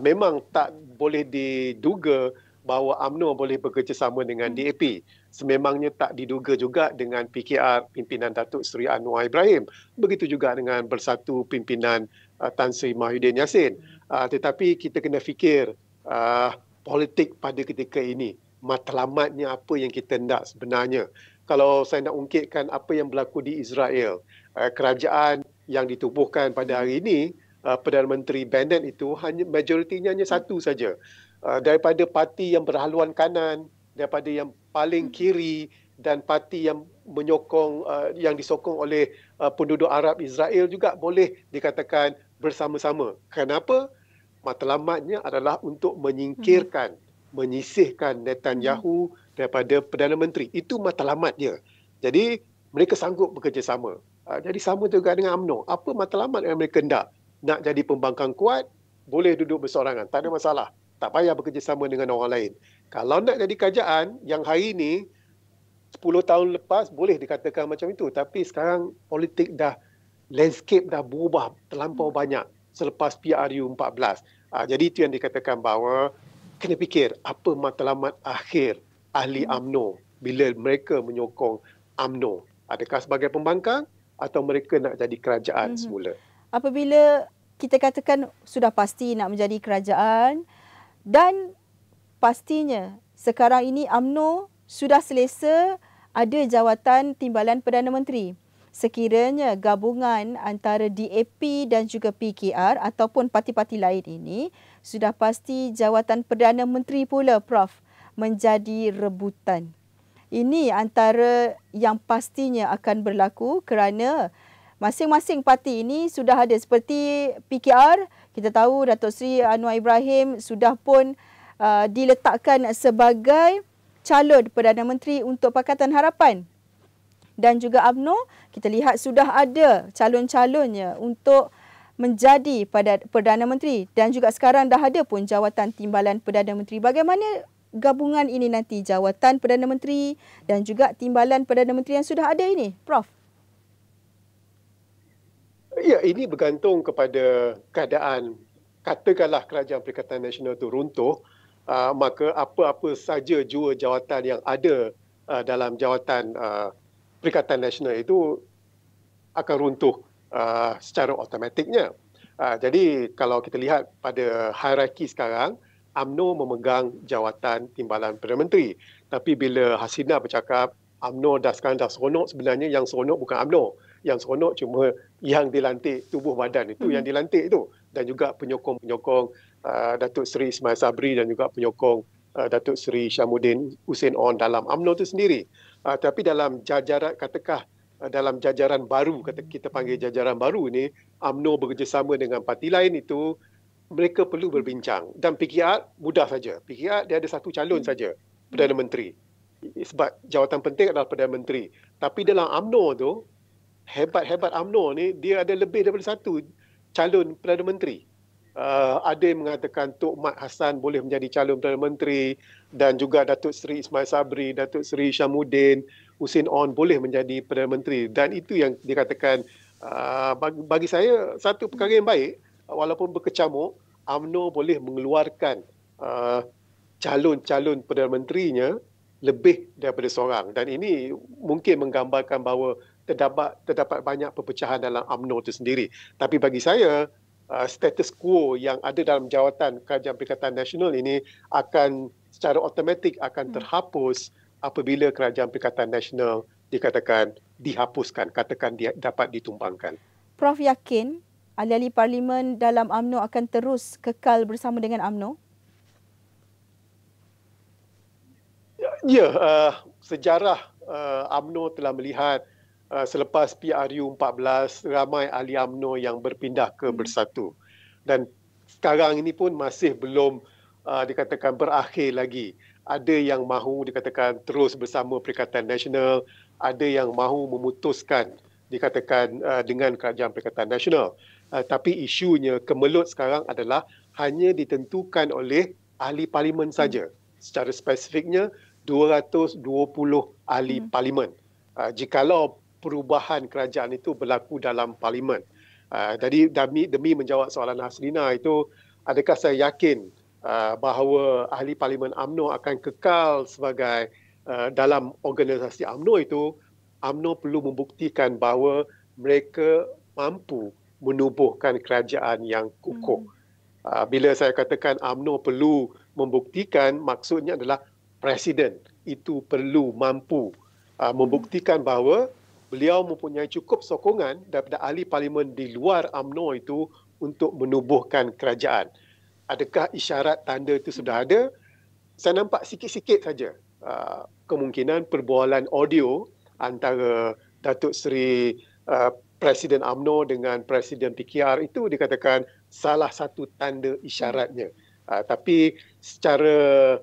Memang tak boleh diduga bahawa UMNO boleh bekerjasama dengan DAP. Sememangnya tak diduga juga dengan PKR pimpinan Datuk Seri Anwar Ibrahim. Begitu juga dengan Bersatu pimpinan Tan Sri Mahyudin Yassin. Tetapi kita kena fikir politik pada ketika ini. Matlamatnya apa yang kita nak sebenarnya. Kalau saya nak ungkitkan apa yang berlaku di Israel, kerajaan yang ditubuhkan pada hari ini, Perdana Menteri Bennett itu majoritinya hanya satu saja. Daripada parti yang berhaluan kanan, daripada yang paling kiri dan parti yang menyokong, yang disokong oleh penduduk Arab Israel juga boleh dikatakan bersama-sama. Kenapa? Matlamatnya adalah untuk menyingkirkan, menyisihkan Netanyahu daripada Perdana Menteri. Itu matlamatnya. Jadi mereka sanggup bekerjasama. Jadi sama juga dengan UMNO. Apa matlamat yang mereka nak jadi pembangkang kuat, boleh duduk bersorangan. Tak ada masalah. Tak payah bekerjasama dengan orang lain. Kalau nak jadi kerajaan, yang hari ini, 10 tahun lepas, boleh dikatakan macam itu. Tapi sekarang politik landscape dah berubah terlampau banyak selepas PRU 14. Jadi itu yang dikatakan bahawa kena fikir apa matlamat akhir ahli UMNO bila mereka menyokong UMNO. Adakah sebagai pembangkang atau mereka nak jadi kerajaan semula? Apabila kita katakan sudah pasti nak menjadi kerajaan dan pastinya sekarang ini UMNO sudah selesa ada jawatan Timbalan Perdana Menteri. Sekiranya gabungan antara DAP dan juga PKR ataupun parti-parti lain ini, sudah pasti jawatan Perdana Menteri pula, Prof, menjadi rebutan. Ini antara yang pastinya akan berlaku kerana masing-masing parti ini sudah ada. Seperti PKR, kita tahu Datuk Seri Anwar Ibrahim sudah pun diletakkan sebagai calon Perdana Menteri untuk Pakatan Harapan. Dan juga UMNO, kita lihat sudah ada calon-calonnya untuk menjadi Perdana Menteri. Dan juga sekarang dah ada pun jawatan Timbalan Perdana Menteri. Bagaimana gabungan ini nanti, jawatan Perdana Menteri dan juga Timbalan Perdana Menteri yang sudah ada ini, Prof? Ya, ini bergantung kepada keadaan. Katakanlah Kerajaan Perikatan Nasional itu runtuh, maka apa-apa saja jua jawatan yang ada dalam jawatan Perikatan Nasional itu akan runtuh secara automatiknya. Jadi kalau kita lihat pada hierarki sekarang, UMNO memegang jawatan Timbalan Perdana Menteri. Tapi bila Hasina bercakap, UMNO sekarang dah seronok, sebenarnya yang seronok bukan UMNO. Yang seronok cuma yang dilantik tubuh badan itu, yang dilantik itu. Dan juga penyokong-penyokong Datuk Seri Ismail Sabri dan juga penyokong Datuk Seri Syamuddin Hussein On dalam UMNO itu sendiri. Tapi dalam jajaran, katakan dalam jajaran baru, kita panggil jajaran baru ni, UMNO bekerjasama dengan parti lain itu, mereka perlu berbincang. Dan PKR mudah saja. PKR dia ada satu calon saja, Perdana Menteri. Sebab jawatan penting adalah Perdana Menteri. Tapi dalam UMNO tu, hebat-hebat UMNO ni, dia ada lebih daripada satu calon Perdana Menteri. Ada yang mengatakan Tok Mat Hassan boleh menjadi calon Perdana Menteri dan juga Datuk Seri Ismail Sabri, Datuk Seri Syamuddin Hussein On boleh menjadi Perdana Menteri. Dan itu yang dikatakan bagi saya satu perkara yang baik. Walaupun berkecamuk, UMNO boleh mengeluarkan calon-calon Perdana Menterinya lebih daripada seorang. Dan ini mungkin menggambarkan bahawa terdapat banyak perpecahan dalam UMNO itu sendiri. Tapi bagi saya, status quo yang ada dalam jawatan Kerajaan Perikatan Nasional ini akan secara automatik akan terhapus apabila Kerajaan Perikatan Nasional dikatakan dihapuskan, katakan dia dapat ditumbangkan. Prof yakin ahli-ahli parlimen dalam UMNO akan terus kekal bersama dengan UMNO? Ya, sejarah UMNO telah melihat selepas PRU 14, ramai ahli UMNO yang berpindah ke Bersatu. Dan sekarang ini pun masih belum dikatakan berakhir lagi. Ada yang mahu dikatakan terus bersama Perikatan Nasional, ada yang mahu memutuskan dikatakan dengan Kerajaan Perikatan Nasional. Tapi isunya kemelut sekarang adalah hanya ditentukan oleh ahli parlimen saja. Secara spesifiknya 220 ahli parlimen. Jikalau perubahan kerajaan itu berlaku dalam parlimen. Jadi demi menjawab soalan Haslina itu, adakah saya yakin bahawa ahli parlimen UMNO akan kekal sebagai dalam organisasi UMNO itu? UMNO perlu membuktikan bahawa mereka mampu menubuhkan kerajaan yang kukuh. Bila saya katakan UMNO perlu membuktikan, maksudnya adalah Presiden itu perlu mampu membuktikan bahawa beliau mempunyai cukup sokongan daripada ahli parlimen di luar UMNO itu untuk menubuhkan kerajaan. Adakah isyarat tanda itu sudah ada? Saya nampak sikit-sikit saja kemungkinan perbualan audio antara Datuk Seri Presiden UMNO dengan Presiden PKR itu dikatakan salah satu tanda isyaratnya. Tapi secara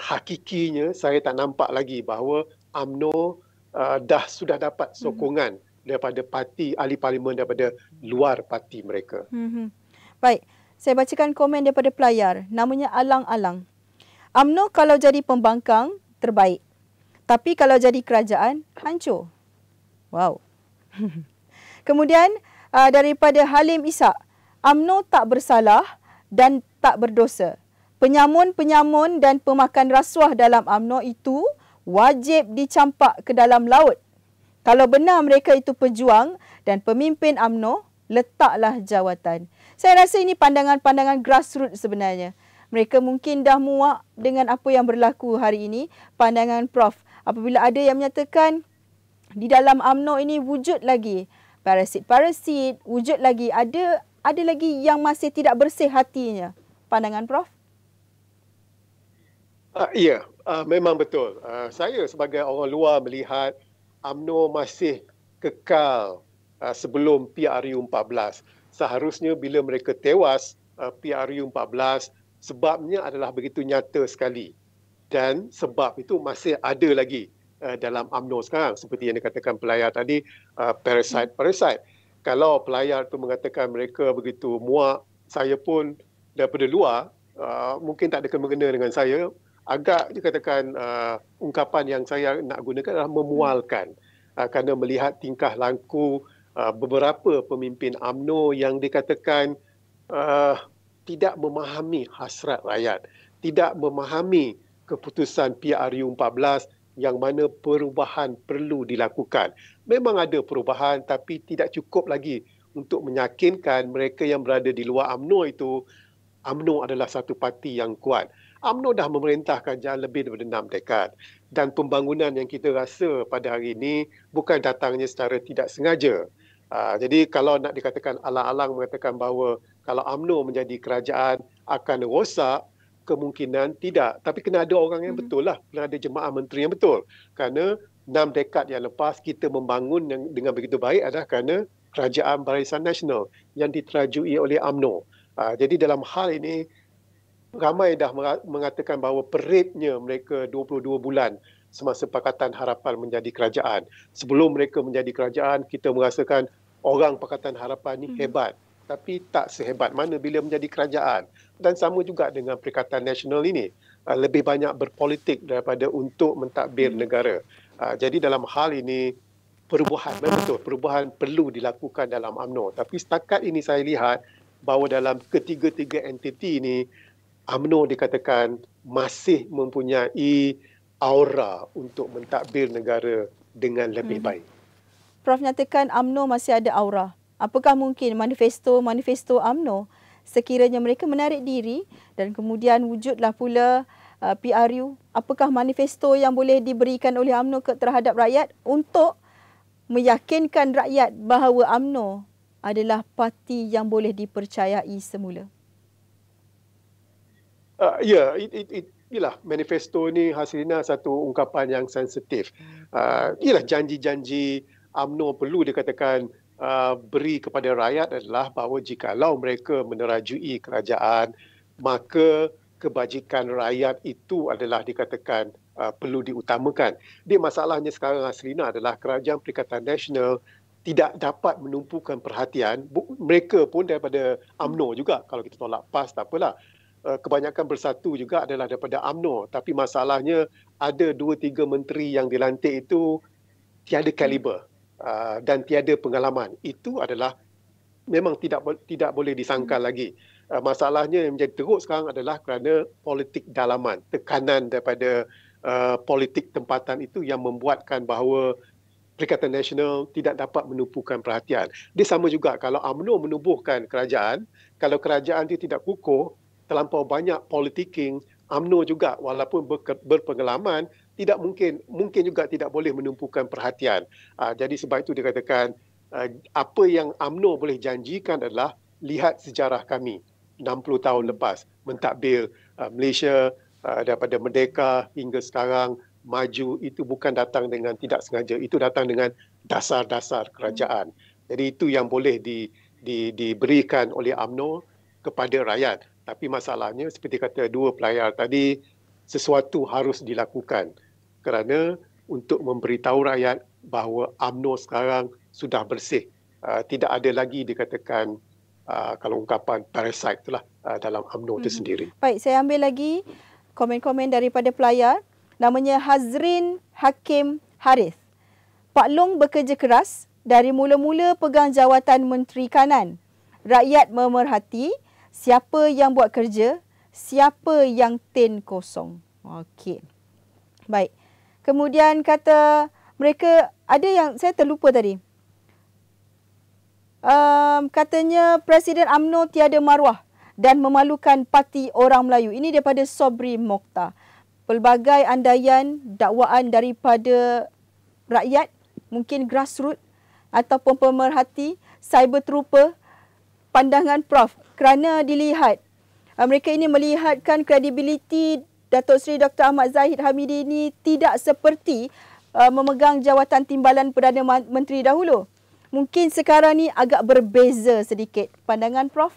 hakikinya saya tak nampak lagi bahawa UMNO sudah dapat sokongan daripada parti ahli parlimen daripada luar parti mereka. Baik, saya bacakan komen daripada pelayar. Namanya Alang-Alang. UMNO kalau jadi pembangkang, terbaik. Tapi kalau jadi kerajaan, hancur. Wow. Kemudian daripada Halim Ishak. UMNO tak bersalah dan tak berdosa. Penyamun-penyamun dan pemakan rasuah dalam UMNO itu wajib dicampak ke dalam laut. Kalau benar mereka itu pejuang dan pemimpin UMNO, letaklah jawatan. Saya rasa ini pandangan-pandangan grassroots sebenarnya. Mereka mungkin dah muak dengan apa yang berlaku hari ini. Pandangan Prof, apabila ada yang menyatakan di dalam UMNO ini wujud lagi parasit-parasit, wujud lagi ada lagi yang masih tidak bersih hatinya. Pandangan Prof? Ya, memang betul. Saya sebagai orang luar melihat UMNO masih kekal sebelum PRU 14. Seharusnya bila mereka tewas, PRU 14, sebabnya adalah begitu nyata sekali. Dan sebab itu masih ada lagi dalam UMNO sekarang. Seperti yang dikatakan pelayar tadi, parasite. Kalau pelayar itu mengatakan mereka begitu muak, saya pun daripada luar, mungkin tak ada kena-mengena dengan saya, agak dikatakan ungkapan yang saya nak gunakan adalah memualkan kerana melihat tingkah laku beberapa pemimpin UMNO yang dikatakan tidak memahami hasrat rakyat, tidak memahami keputusan PRU 14 yang mana perubahan perlu dilakukan. Memang ada perubahan tapi tidak cukup lagi untuk meyakinkan mereka yang berada di luar UMNO itu UMNO adalah satu parti yang kuat. UMNO dah memerintah kerajaan lebih daripada 6 dekad. Dan pembangunan yang kita rasa pada hari ini bukan datangnya secara tidak sengaja. Jadi kalau nak dikatakan alang-alang mengatakan bahawa kalau UMNO menjadi kerajaan akan rosak, kemungkinan tidak. Tapi kena ada orang yang betul lah. Kena ada jemaah menteri yang betul. Kerana 6 dekad yang lepas kita membangun dengan begitu baik adalah kerana Kerajaan Barisan Nasional yang diterajui oleh UMNO. Jadi dalam hal ini, ramai dah mengatakan bahawa peritnya mereka 22 bulan semasa Pakatan Harapan menjadi kerajaan. Sebelum mereka menjadi kerajaan, kita merasakan orang Pakatan Harapan ni hebat. Tapi tak sehebat mana bila menjadi kerajaan. Dan sama juga dengan Perikatan Nasional ini. Lebih banyak berpolitik daripada untuk mentadbir negara. Jadi dalam hal ini, perubahan, betul, perubahan perlu dilakukan dalam UMNO. Tapi setakat ini saya lihat bahawa dalam ketiga-tiga entiti ini, UMNO dikatakan masih mempunyai aura untuk mentadbir negara dengan lebih baik. Prof nyatakan UMNO masih ada aura. Apakah mungkin manifesto UMNO sekiranya mereka menarik diri dan kemudian wujudlah pula PRU, apakah manifesto yang boleh diberikan oleh UMNO terhadap rakyat untuk meyakinkan rakyat bahawa UMNO adalah parti yang boleh dipercayai semula? Yalah, manifesto ni Haslina satu ungkapan yang sensitif. Yalah, janji-janji UMNO perlu dikatakan beri kepada rakyat adalah bahawa jikalau mereka menerajui kerajaan, maka kebajikan rakyat itu adalah dikatakan perlu diutamakan. Dia masalahnya sekarang Asrina adalah Kerajaan Perikatan Nasional tidak dapat menumpukan perhatian. Mereka pun daripada UMNO juga. Kalau kita tolak PAS tak apalah. Kebanyakan bersatu juga adalah daripada UMNO. Tapi masalahnya ada 2-3 menteri yang dilantik itu tiada kaliber dan tiada pengalaman. Itu adalah memang tidak boleh disangkal lagi. Masalahnya yang menjadi teruk sekarang adalah kerana politik dalaman, tekanan daripada politik tempatan itu yang membuatkan bahawa Perikatan Nasional tidak dapat menumpukan perhatian. Dia sama juga kalau UMNO menubuhkan kerajaan, kalau kerajaan itu tidak kukuh, terlampau banyak politicking, UMNO juga walaupun berpengalaman, tidak mungkin juga tidak boleh menumpukan perhatian. Jadi sebab itu dikatakan apa yang UMNO boleh janjikan adalah lihat sejarah kami 60 tahun lepas mentadbir Malaysia daripada merdeka hingga sekarang maju, itu bukan datang dengan tidak sengaja, itu datang dengan dasar-dasar kerajaan. Jadi itu yang boleh diberikan oleh UMNO kepada rakyat. Tapi masalahnya seperti kata dua pelayar tadi, sesuatu harus dilakukan kerana untuk memberitahu rakyat bahawa UMNO sekarang sudah bersih. Tidak ada lagi dikatakan kalau ungkapan parasite itulah dalam UMNO itu sendiri. Baik, saya ambil lagi komen-komen daripada pelayar. Namanya Hazrin Hakim Harith. Pak Long bekerja keras dari mula-mula pegang jawatan Menteri Kanan. Rakyat memerhati siapa yang buat kerja, siapa yang tin kosong. Okey. Baik. Kemudian kata mereka, ada yang saya terlupa tadi. Katanya Presiden UMNO tiada maruah dan memalukan Parti Orang Melayu. Ini daripada Sobri Mokhtar. Pelbagai andaian dakwaan daripada rakyat, mungkin grassroots ataupun pemerhati, cyber trooper, pandangan Prof kerana dilihat mereka ini melihatkan kredibiliti Datuk Seri Dr. Ahmad Zahid Hamidi ini tidak seperti memegang jawatan timbalan Perdana Menteri dahulu. Mungkin sekarang ni agak berbeza sedikit. Pandangan Prof?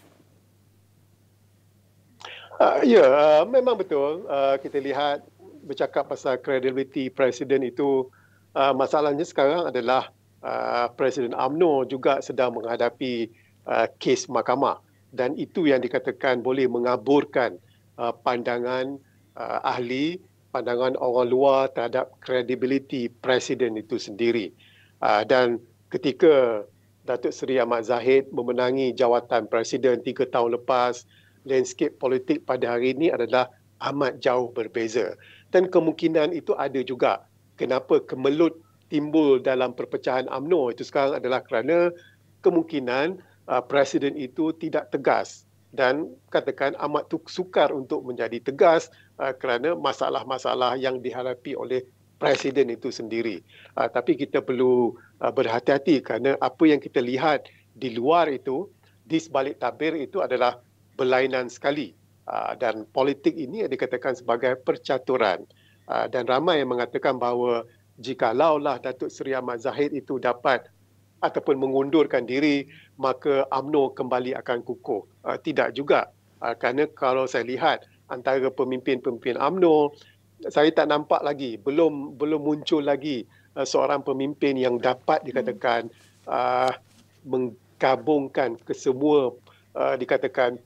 Memang betul. Kita lihat bercakap pasal kredibiliti Presiden itu, masalahnya sekarang adalah Presiden UMNO juga sedang menghadapi kes mahkamah dan itu yang dikatakan boleh mengaburkan pandangan ahli, pandangan orang luar terhadap kredibiliti Presiden itu sendiri. Dan ketika Datuk Seri Ahmad Zahid memenangi jawatan Presiden 3 tahun lepas, landscape politik pada hari ini adalah amat jauh berbeza. Dan kemungkinan itu ada juga. Kenapa kemelut timbul dalam perpecahan UMNO itu sekarang adalah kerana kemungkinan Presiden itu tidak tegas dan katakan amat sukar untuk menjadi tegas kerana masalah-masalah yang dihadapi oleh Presiden itu sendiri. Tapi kita perlu berhati-hati kerana apa yang kita lihat di luar itu, di sebalik tabir itu adalah berlainan sekali. Dan politik ini dikatakan sebagai percaturan. Dan ramai yang mengatakan bahawa jikalaulah Datuk Seri Ahmad Zahid itu dapat ataupun mengundurkan diri, maka UMNO kembali akan kukuh. Tidak juga. Kerana kalau saya lihat antara pemimpin-pemimpin UMNO, saya tak nampak lagi, belum muncul lagi seorang pemimpin yang dapat dikatakan menggabungkan kesemua dikatakan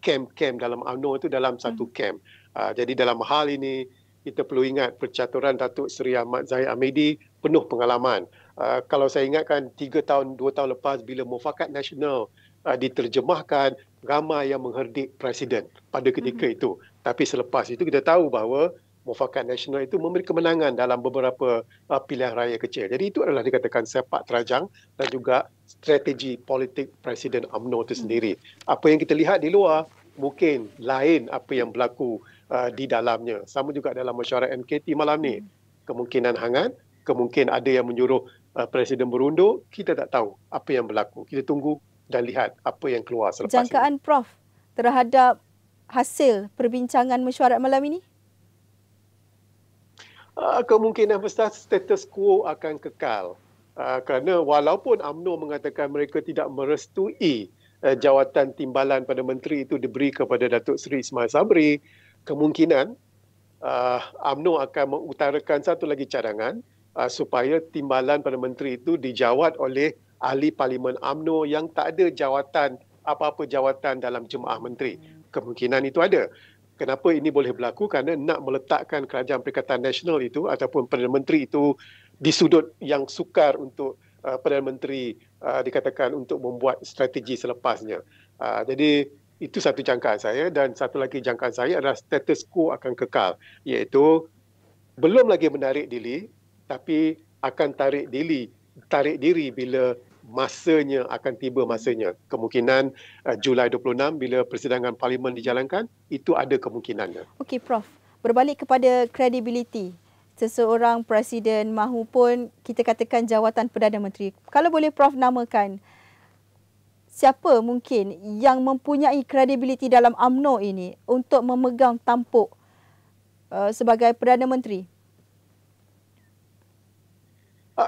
kem-kem dalam UMNO itu dalam satu kem. Jadi dalam hal ini kita perlu ingat percaturan Datuk Seri Ahmad Zahid Hamidi penuh pengalaman. Kalau saya ingatkan 2 tahun lepas bila Mufakat Nasional diterjemahkan, ramai yang mengherdik Presiden pada ketika itu. Tapi selepas itu kita tahu bahawa Mufakat Nasional itu memberi kemenangan dalam beberapa pilihan raya kecil. Jadi itu adalah dikatakan sepak terajang dan juga strategi politik Presiden UMNO itu sendiri. Apa yang kita lihat di luar mungkin lain apa yang berlaku di dalamnya. Sama juga dalam mesyuarat MKT malam ni. Kemungkinan hangat, kemungkinan ada yang menyuruh Presiden berundur, kita tak tahu apa yang berlaku. Kita tunggu dan lihat apa yang keluar selepas jangkaan ini. Prof terhadap hasil perbincangan mesyuarat malam ini? Kemungkinan besar status quo akan kekal. Kerana walaupun UMNO mengatakan mereka tidak merestui jawatan timbalan pada menteri itu diberi kepada Datuk Seri Ismail Sabri, kemungkinan UMNO akan mengutarakan satu lagi cadangan supaya timbalan Perdana Menteri itu dijawat oleh ahli Parlimen UMNO yang tak ada jawatan apa-apa jawatan dalam Jemaah Menteri. Kemungkinan itu ada. Kenapa ini boleh berlaku? Kerana nak meletakkan Kerajaan Perikatan Nasional itu ataupun Perdana Menteri itu di sudut yang sukar untuk Perdana Menteri dikatakan untuk membuat strategi selepasnya. Jadi itu satu jangkaan saya, dan satu lagi jangkaan saya adalah status quo akan kekal, iaitu belum lagi menarik diri tapi akan tarik diri bila masanya akan tiba masanya. Kemungkinan Julai 26 bila persidangan parlimen dijalankan, itu ada kemungkinannya. Okey Prof, berbalik kepada kredibiliti seseorang presiden mahupun kita katakan jawatan Perdana Menteri. Kalau boleh Prof namakan siapa mungkin yang mempunyai kredibiliti dalam UMNO ini untuk memegang tampuk sebagai Perdana Menteri?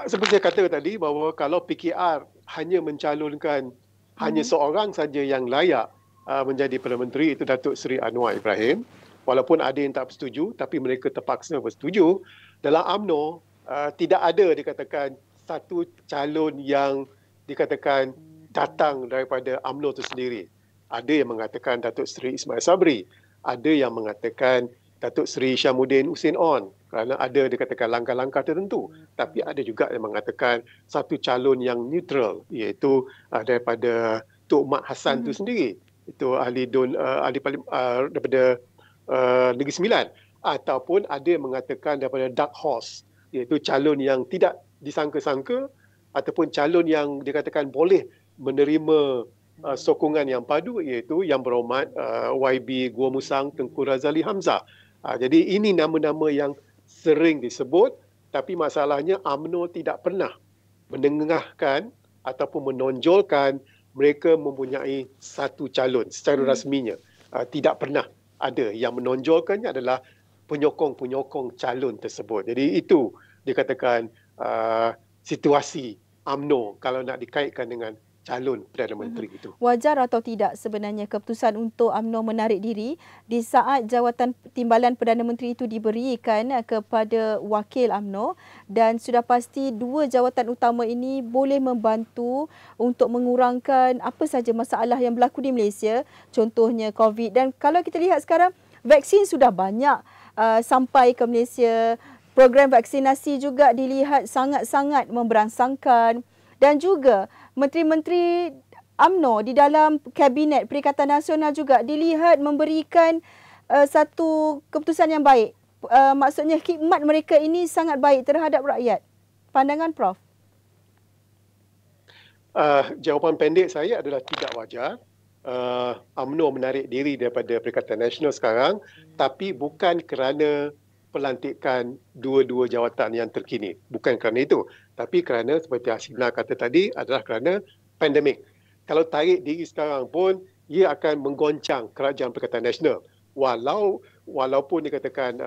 Seperti saya kata tadi bahawa kalau PKR hanya mencalonkan hanya seorang saja yang layak menjadi Perdana Menteri, itu Datuk Seri Anwar Ibrahim. Walaupun ada yang tak bersetuju, tapi mereka terpaksa bersetuju. Dalam UMNO tidak ada dikatakan satu calon yang dikatakan datang daripada UMNO itu sendiri. Ada yang mengatakan Datuk Seri Ismail Sabri, ada yang mengatakan Datuk Seri Syamuddin Hussein On, kerana ada dikatakan langkah-langkah tertentu. Tapi ada juga yang mengatakan satu calon yang neutral, iaitu daripada Tok Mat Hassan itu sendiri. Itu ahli daripada Negeri Sembilan. Ataupun ada yang mengatakan daripada Dark Horse, iaitu calon yang tidak disangka-sangka ataupun calon yang dikatakan boleh menerima sokongan yang padu, iaitu Yang Berhormat YB Gua Musang Tengku Razali Hamzah. Jadi ini nama-nama yang sering disebut, tapi masalahnya UMNO tidak pernah menengahkan ataupun menonjolkan mereka mempunyai satu calon secara rasminya. Tidak pernah ada. Yang menonjolkannya adalah penyokong-penyokong calon tersebut. Jadi itu dikatakan situasi UMNO kalau nak dikaitkan dengan calon Perdana Menteri itu. Wajar atau tidak sebenarnya keputusan untuk UMNO menarik diri di saat jawatan timbalan Perdana Menteri itu diberikan kepada wakil UMNO, dan sudah pasti dua jawatan utama ini boleh membantu untuk mengurangkan apa saja masalah yang berlaku di Malaysia, contohnya COVID. Dan kalau kita lihat sekarang, vaksin sudah banyak sampai ke Malaysia. Program vaksinasi juga dilihat sangat-sangat memberangsangkan, dan juga menteri-menteri UMNO di dalam Kabinet Perikatan Nasional juga dilihat memberikan satu keputusan yang baik. Maksudnya khidmat mereka ini sangat baik terhadap rakyat. Pandangan Prof? Jawapan pendek saya adalah tidak wajar UMNO menarik diri daripada Perikatan Nasional sekarang, tapi bukan kerana pelantikan dua-dua jawatan yang terkini. Bukan kerana itu. Tapi kerana seperti Hasina kata tadi adalah kerana pandemik. Kalau tarik diri sekarang pun, ia akan menggoncang Kerajaan Perikatan Nasional. Walaupun dikatakan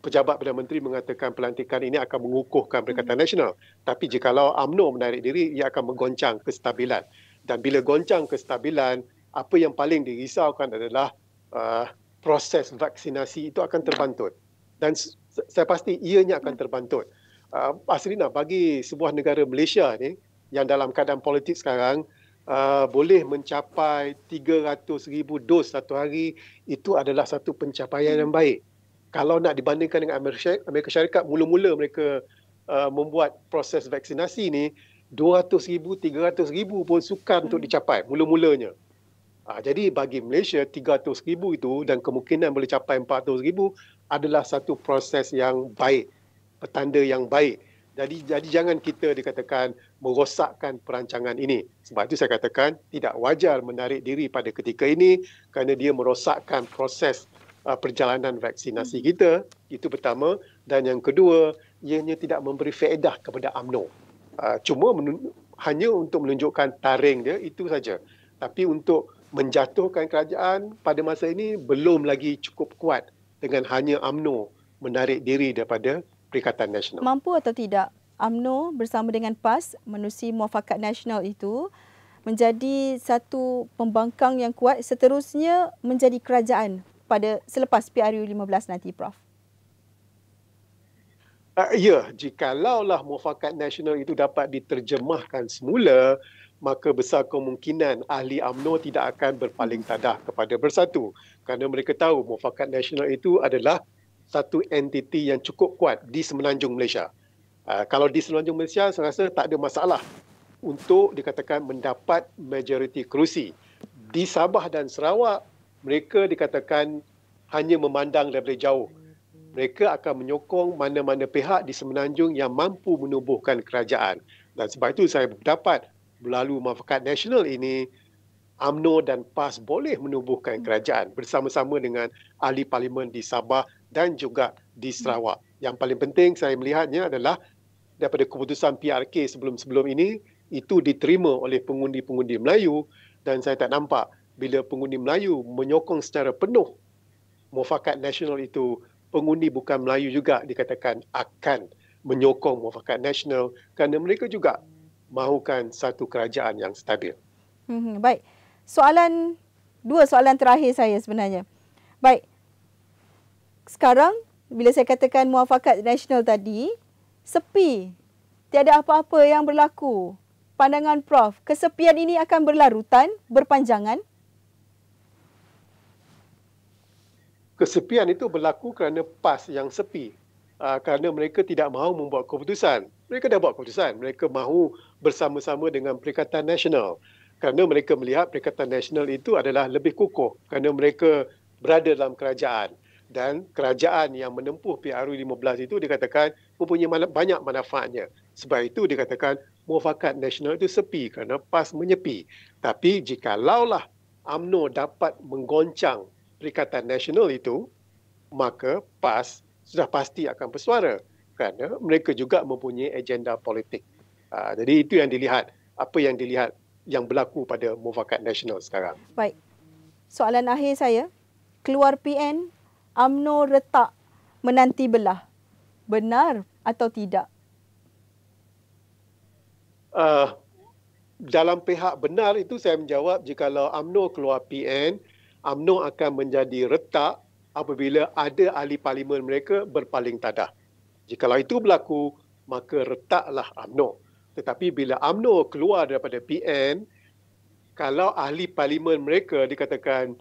pejabat Perdana Menteri mengatakan pelantikan ini akan mengukuhkan Perikatan Nasional. Tapi jikalau UMNO menarik diri, ia akan menggoncang kestabilan. Dan bila goncang kestabilan, apa yang paling dirisaukan adalah proses vaksinasi itu akan terbantut. Dan saya pasti ianya akan terbantut. Asrina, bagi sebuah negara Malaysia ni yang dalam keadaan politik sekarang boleh mencapai 300,000 dos satu hari, itu adalah satu pencapaian yang baik. Kalau nak dibandingkan dengan Amerika Syarikat, mula-mula mereka membuat proses vaksinasi ni 200,000, 300,000 pun sukar untuk dicapai mula-mulanya. Jadi bagi Malaysia 300,000 itu dan kemungkinan boleh capai 400,000 adalah satu proses yang baik, petanda yang baik. Jadi jangan kita dikatakan merosakkan perancangan ini. Sebab itu saya katakan tidak wajar menarik diri pada ketika ini kerana dia merosakkan proses perjalanan vaksinasi kita. Itu pertama. Dan yang kedua, ianya tidak memberi faedah kepada UMNO. Cuma hanya untuk menunjukkan taring dia, itu saja. Tapi untuk menjatuhkan kerajaan pada masa ini belum lagi cukup kuat dengan hanya UMNO menarik diri daripada Perikatan Nasional. Mampu atau tidak UMNO bersama dengan PAS menerusi Muafakat Nasional itu menjadi satu pembangkang yang kuat seterusnya menjadi kerajaan pada selepas PRU 15 nanti, Prof? Ya, jikalaulah muafakat nasional itu dapat diterjemahkan semula, maka besar kemungkinan ahli UMNO tidak akan berpaling tadah kepada Bersatu. Kerana mereka tahu muafakat nasional itu adalah satu entiti yang cukup kuat di semenanjung Malaysia. Kalau di semenanjung Malaysia, saya rasa tak ada masalah untuk dikatakan mendapat majoriti kerusi. Di Sabah dan Sarawak, mereka dikatakan hanya memandang daripada jauh. Mereka akan menyokong mana-mana pihak di semenanjung yang mampu menubuhkan kerajaan. Dan sebab itu saya berpendapat melalui muafakat nasional ini, UMNO dan PAS boleh menubuhkan kerajaan bersama-sama dengan ahli parlimen di Sabah dan juga di Sarawak. Yang paling penting saya melihatnya adalah daripada keputusan PRK sebelum-sebelum ini, itu diterima oleh pengundi-pengundi Melayu dan saya tak nampak bila pengundi Melayu menyokong secara penuh muafakat nasional itu, pengundi bukan Melayu juga dikatakan akan menyokong muafakat nasional kerana mereka juga mahukan satu kerajaan yang stabil. Baik. Dua soalan terakhir saya sebenarnya. Baik. Sekarang bila saya katakan muafakat nasional tadi, sepi. Tiada apa-apa yang berlaku. Pandangan Prof, kesepian ini akan berlarutan, berpanjangan? Kesepian itu berlaku kerana PAS yang sepi. Kerana mereka tidak mahu membuat keputusan. Mereka dah buat keputusan. Mereka mahu bersama-sama dengan Perikatan Nasional. Kerana mereka melihat Perikatan Nasional itu adalah lebih kukuh. Kerana mereka berada dalam kerajaan. Dan kerajaan yang menempuh PRU 15 itu dikatakan mempunyai banyak manfaatnya. Sebab itu dikatakan muafakat nasional itu sepi kerana PAS menyepi. Tapi jikalaulah UMNO dapat menggoncang Perikatan Nasional itu, maka PAS sudah pasti akan bersuara kerana mereka juga mempunyai agenda politik. Jadi itu yang dilihat, apa yang dilihat yang berlaku pada muafakat nasional sekarang. Baik. Soalan akhir saya, keluar PN, UMNO retak menanti belah. Benar atau tidak? Dalam pihak benar itu saya menjawab jikalau UMNO keluar PN, UMNO akan menjadi retak apabila ada ahli parlimen mereka berpaling tadah. Jikalau itu berlaku, maka retaklah UMNO. Tetapi bila UMNO keluar daripada PN, kalau ahli parlimen mereka dikatakan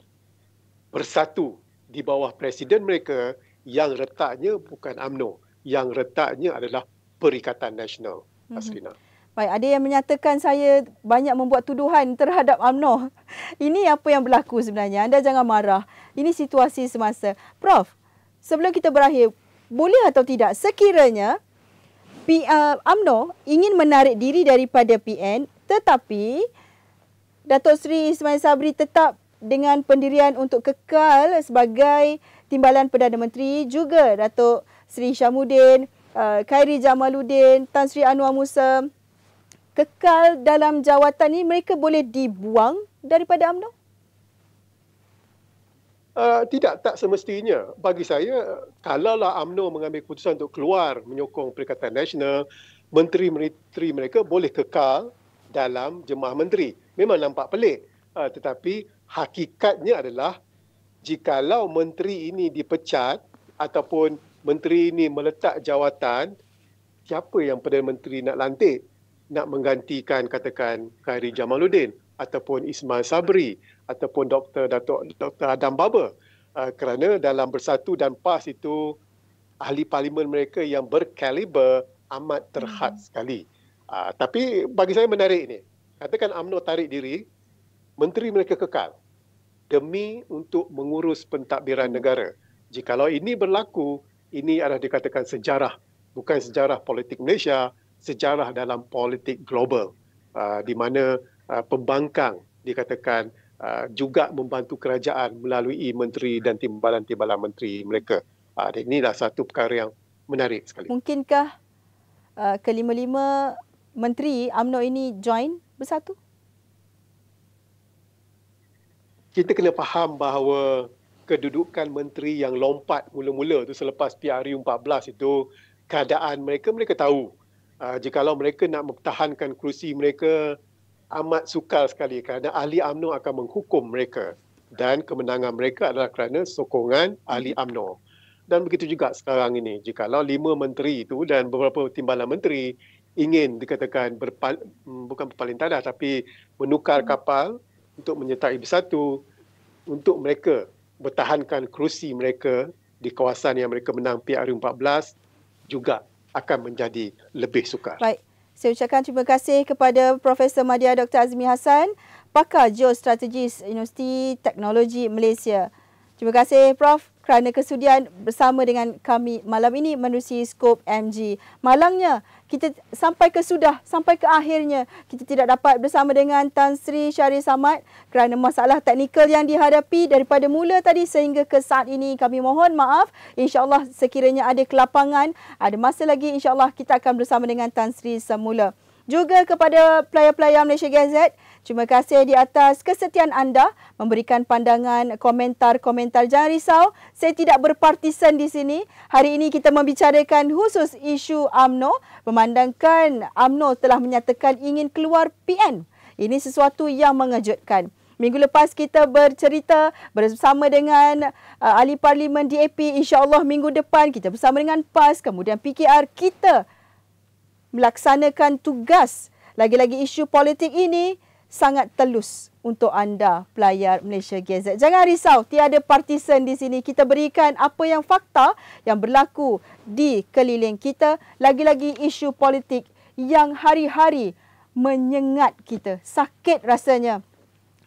bersatu di bawah presiden mereka, yang retaknya bukan UMNO. Yang retaknya adalah Perikatan Nasional. Asrina. Baik, ada yang menyatakan saya banyak membuat tuduhan terhadap UMNO. Ini apa yang berlaku sebenarnya? Anda jangan marah. Ini situasi semasa. Prof, sebelum kita berakhir, boleh atau tidak sekiranya UMNO ingin menarik diri daripada PN, tetapi Datuk Seri Ismail Sabri tetap dengan pendirian untuk kekal sebagai Timbalan Perdana Menteri, juga Datuk Seri Syamuddin, Khairi Jamaluddin, Tan Sri Anwar Musa kekal dalam jawatan ini, mereka boleh dibuang daripada UMNO? Tidak, tak semestinya. Bagi saya, kalaulah UMNO mengambil keputusan untuk keluar menyokong Perikatan Nasional, menteri-menteri mereka boleh kekal dalam Jemaah Menteri. Memang nampak pelik. Tetapi hakikatnya adalah jikalau menteri ini dipecat ataupun menteri ini meletak jawatan, siapa yang Perdana Menteri nak lantik? Nak menggantikan katakan Khairi Jamaluddin ataupun Ismail Sabri ataupun Dr. Adam Baba. Kerana dalam Bersatu dan PAS itu ahli parlimen mereka yang berkaliber amat terhad sekali. Tapi bagi saya menarik ini. Katakan UMNO tarik diri, menteri mereka kekal demi untuk mengurus pentadbiran negara. Jikalau ini berlaku, ini adalah dikatakan sejarah. Bukan sejarah politik Malaysia, sejarah dalam politik global, di mana pembangkang dikatakan juga membantu kerajaan melalui menteri dan timbalan-timbalan menteri mereka. Inilah satu perkara yang menarik sekali. Mungkinkah kelima-lima menteri UMNO ini join Bersatu? Kita kena faham bahawa kedudukan menteri yang lompat mula-mula itu selepas PRU 14 itu, keadaan mereka tahu. Jikalau mereka nak mempertahankan kerusi mereka, amat sukar sekali kerana ahli UMNO akan menghukum mereka. dan kemenangan mereka adalah kerana sokongan ahli UMNO. Dan begitu juga sekarang ini, jikalau 5 menteri itu dan beberapa timbalan menteri ingin dikatakan bukan berpaling tanah tapi menukar kapal untuk menyertai Bersatu untuk mereka bertahankan kerusi mereka di kawasan yang mereka menang PRU14 juga akan menjadi lebih sukar. Baik, saya ucapkan terima kasih kepada Profesor Madya Dr. Azmi Hassan, pakar geostrategis Universiti Teknologi Malaysia. Terima kasih Prof kerana kesudian bersama dengan kami malam ini menerusi Skop MG. Malangnya kita sampai ke akhirnya kita tidak dapat bersama dengan Tan Sri Syarif Samad kerana masalah teknikal yang dihadapi daripada mula tadi sehingga ke saat ini. Kami mohon maaf. InsyaAllah sekiranya ada kelapangan, ada masa lagi, insyaAllah kita akan bersama dengan Tan Sri semula. Juga kepada player-player Malaysia Gazette, terima kasih di atas kesetiaan anda memberikan pandangan, komentar-komentar. Jangan risau, saya tidak berpartisan di sini. Hari ini kita membicarakan khusus isu UMNO, memandangkan UMNO telah menyatakan ingin keluar PN. Ini sesuatu yang mengejutkan. Minggu lepas kita bercerita bersama dengan ahli parlimen DAP. InsyaAllah minggu depan kita bersama dengan PAS, kemudian PKR, kita melaksanakan tugas. Lagi-lagi isu politik ini sangat telus untuk anda pelayar Malaysia Gazette. Jangan risau, tiada partisan di sini. Kita berikan apa yang fakta yang berlaku di keliling kita. Lagi-lagi isu politik yang hari-hari menyengat kita. Sakit rasanya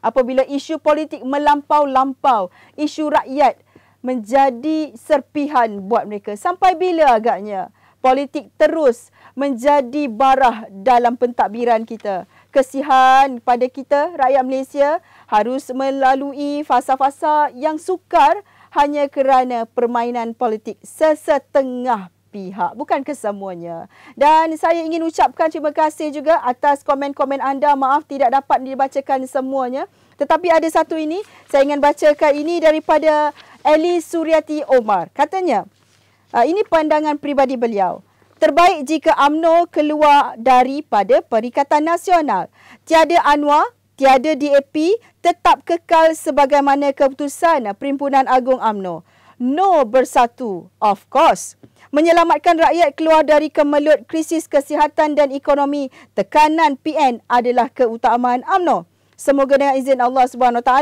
apabila isu politik melampau-lampau, isu rakyat menjadi serpihan buat mereka. Sampai bila agaknya politik terus menjadi barah dalam pentadbiran kita? Kesihan pada kita, rakyat Malaysia harus melalui fasa-fasa yang sukar hanya kerana permainan politik sesetengah pihak, bukan kesemuanya. Dan saya ingin ucapkan terima kasih juga atas komen-komen anda. Maaf tidak dapat dibacakan semuanya. Tetapi ada satu ini, saya ingin bacakan ini daripada Eli Suryati Omar. Katanya, ini pandangan peribadi beliau. Terbaik jika UMNO keluar daripada Perikatan Nasional. Tiada Anwar, tiada DAP, tetap kekal sebagaimana keputusan Perhimpunan Agung UMNO. No Bersatu, of course. Menyelamatkan rakyat keluar dari kemelut krisis kesihatan dan ekonomi, tekanan PN adalah keutamaan UMNO. Semoga dengan izin Allah SWT,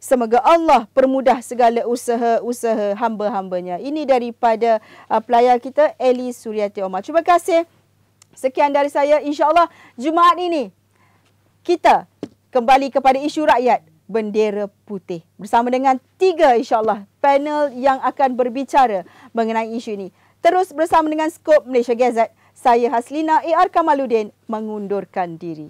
semoga Allah permudah segala usaha-usaha hamba-hambanya. Ini daripada pelayar kita, Eli Suryati Omar. Terima kasih. Sekian dari saya. InsyaAllah Jumaat ini kita kembali kepada isu rakyat, bendera putih. Bersama dengan 3 insyaAllah panel yang akan berbicara mengenai isu ini. Terus bersama dengan Skop Malaysia Gazette. Saya Haslina A.R. Kamaluddin mengundurkan diri.